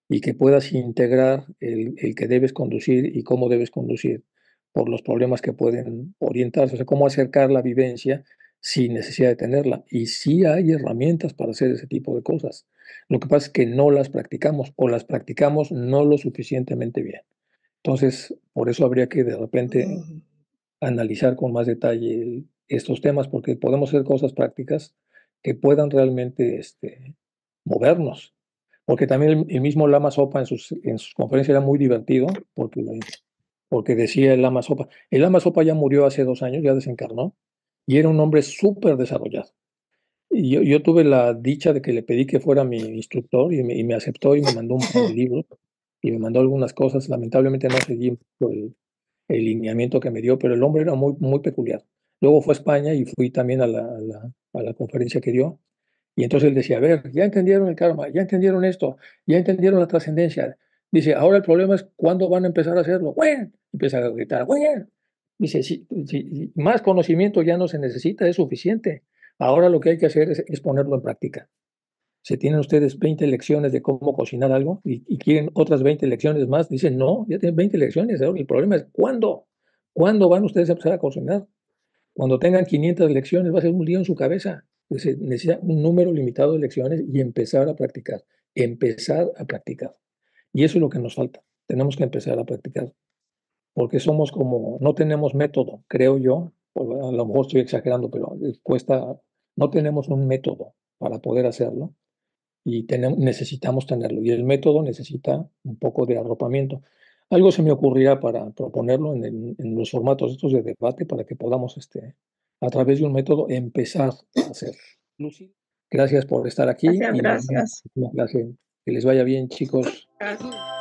y que puedas integrar el que debes conducir y cómo debes conducir por los problemas que pueden orientarse, o sea, cómo acercar la vivencia sin necesidad de tenerla. Y sí hay herramientas para hacer ese tipo de cosas. Lo que pasa es que no las practicamos o las practicamos no lo suficientemente bien. Entonces, por eso habría que de repente analizar con más detalle estos temas, porque podemos hacer cosas prácticas que puedan realmente movernos. Porque también el mismo Lama Zopa en sus conferencias era muy divertido, porque decía el Lama Zopa ya murió hace 2 años, ya desencarnó, y era un hombre súper desarrollado. Y yo tuve la dicha de que le pedí que fuera mi instructor y me aceptó y me mandó un par de libros y me mandó algunas cosas. Lamentablemente no seguí el lineamiento que me dio, pero el hombre era muy, muy peculiar. Luego fue a España y fui también a la conferencia que dio. Y entonces él decía, a ver, ya entendieron el karma, ya entendieron esto, ya entendieron la trascendencia. Dice, ahora el problema es cuándo van a empezar a hacerlo. Bueno, empieza a gritar, bueno. Dice, si más conocimiento ya no se necesita, es suficiente. Ahora lo que hay que hacer es ponerlo en práctica. Si tienen ustedes 20 lecciones de cómo cocinar algo y quieren otras 20 lecciones más, dicen, no, ya tienen 20 lecciones. Ahora el problema es cuándo. ¿Cuándo van ustedes a empezar a cocinar? Cuando tengan 500 lecciones va a ser un lío en su cabeza. Se necesita un número limitado de lecciones y empezar a practicar. Empezar a practicar. Y eso es lo que nos falta. Tenemos que empezar a practicar. Porque somos como, no tenemos método, creo yo. A lo mejor estoy exagerando, pero cuesta, no tenemos un método para poder hacerlo y necesitamos tenerlo. Y el método necesita un poco de arropamiento. Algo se me ocurrirá para proponerlo en los formatos estos de debate para que podamos, a través de un método, empezar a hacer. Lucy, gracias por estar aquí Gracias, y nos vemos gracias. en la próxima clase. Que les vaya bien, chicos. Gracias.